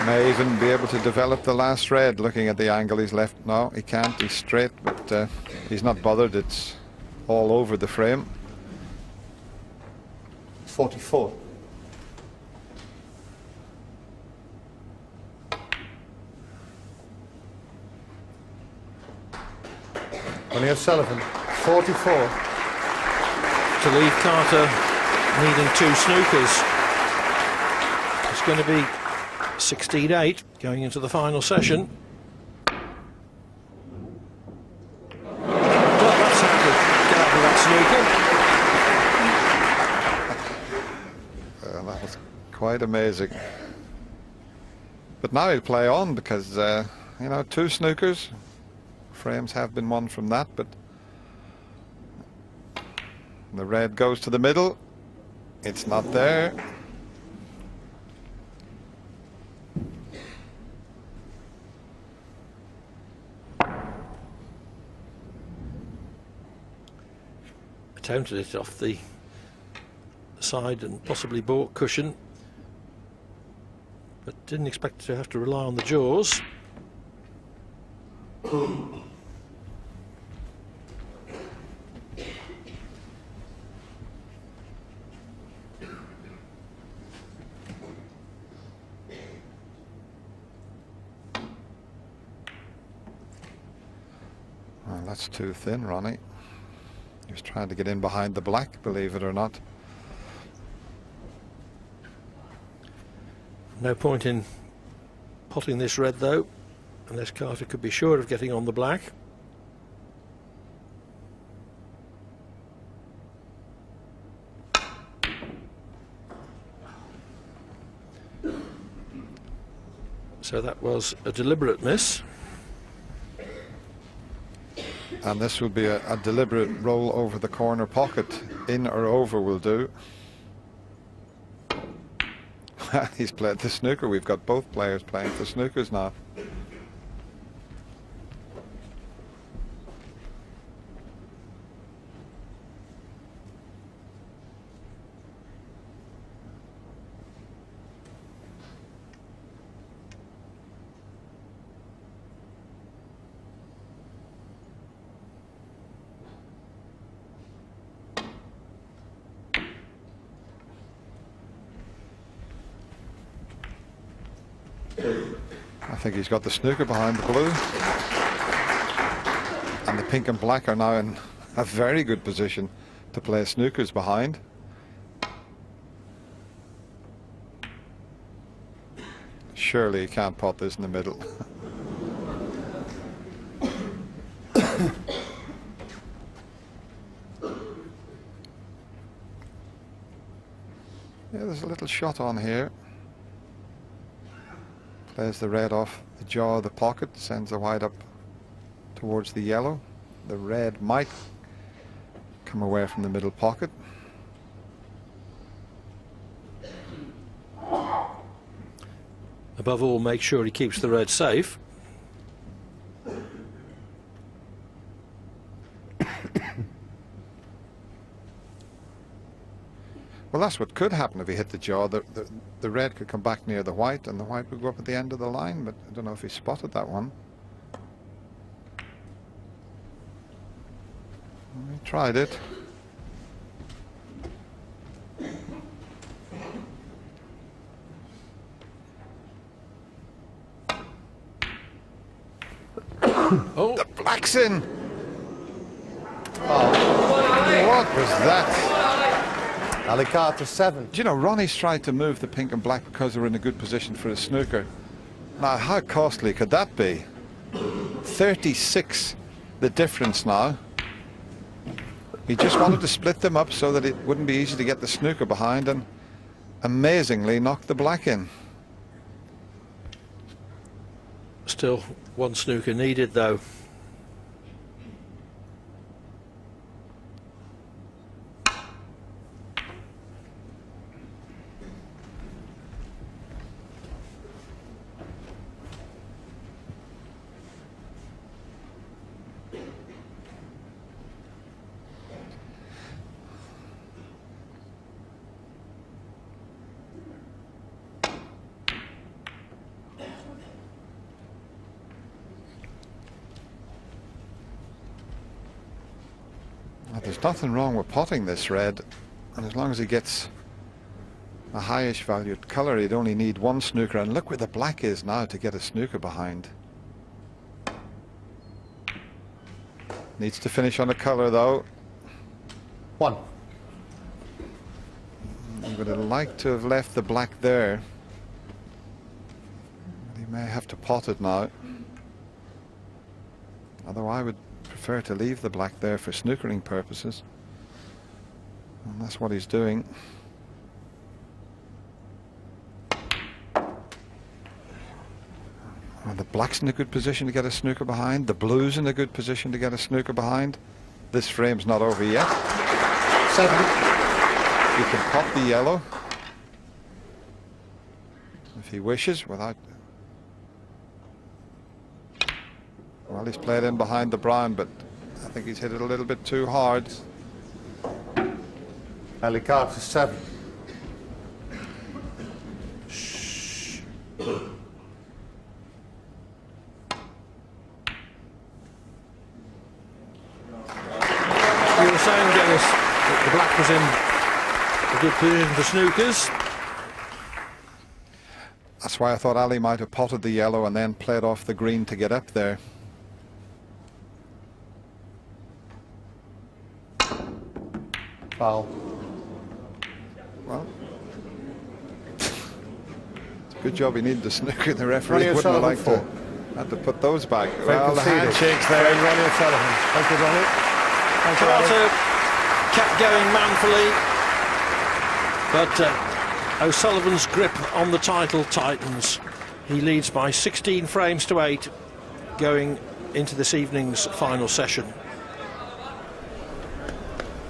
May even be able to develop the last red, looking at the angle he's left. No, he can't, he's straight, but he's not bothered. It's all over the frame. 44. Ronnie O'Sullivan, 44. To leave Carter needing 2 snookers. It's going to be 16-8 going into the final session. Well, that's how to get out of that snooker. That was quite amazing. But now he'll play on because, you know, 2 snookers. Frames have been won from that, but the red goes to the middle. It's not there. Attempted it off the side and possibly bought cushion, but didn't expect to have to rely on the jaws. Well, that's too thin, Ronnie. He was trying to get in behind the black, believe it or not. No point in potting this red though, unless Carter could be sure of getting on the black. So that was a deliberate miss. And this will be a deliberate roll over the corner pocket. In or over will do. He's played the snooker. We've got both players playing the snookers now. I think he's got the snooker behind the blue. And the pink and black are now in a very good position to play snookers behind. Surely he can't pot this in the middle. Yeah, there's a little shot on here. Plays the red off the jaw of the pocket, sends the white up towards the yellow. The red might come away from the middle pocket. Above all, make sure he keeps the red safe. Well, that's what could happen if he hit the jaw. The red could come back near the white, and the white would go up at the end of the line, but I don't know if he spotted that one. He tried it. Oh, The black's in! Oh, what was that? Alley card to 7. Do you know, Ronnie's tried to move the pink and black because they were in a good position for a snooker. Now, how costly could that be? 36, the difference now. He just wanted to split them up so that it wouldn't be easy to get the snooker behind, and amazingly knocked the black in. still one snooker needed though. There's nothing wrong with potting this red, and as long as he gets a highish valued colour, he'd only need one snooker. And look where the black is now to get a snooker behind. Needs to finish on a colour though. 1. He would have liked to have left the black there. He may have to pot it now. Although I would prefer to leave the black there for snookering purposes, and that's what he's doing. Well, the black's in a good position to get a snooker behind. The blue's in a good position to get a snooker behind. This frame's not over yet. 7. He can pot the yellow if he wishes without. Well, he's played in behind the brown, but I think he's hit it a little bit too hard. Alley card to 7. You were saying, Dennis, that the black was in a good position for snookers. That's why I thought Ali might have potted the yellow and then played off the green to get up there. Foul. Well, it's a good job he needed the snooker. The referee Ronnie wouldn't have O'Sullivan liked to have to put those back. Very Well, the conceded. handshake's Very there. Ronnie O'Sullivan. Thank you, Ronnie. Thank you, Carter Ronnie. kept going manfully, but O'Sullivan's grip on the title tightens. He leads by 16 frames to 8 going into this evening's final session.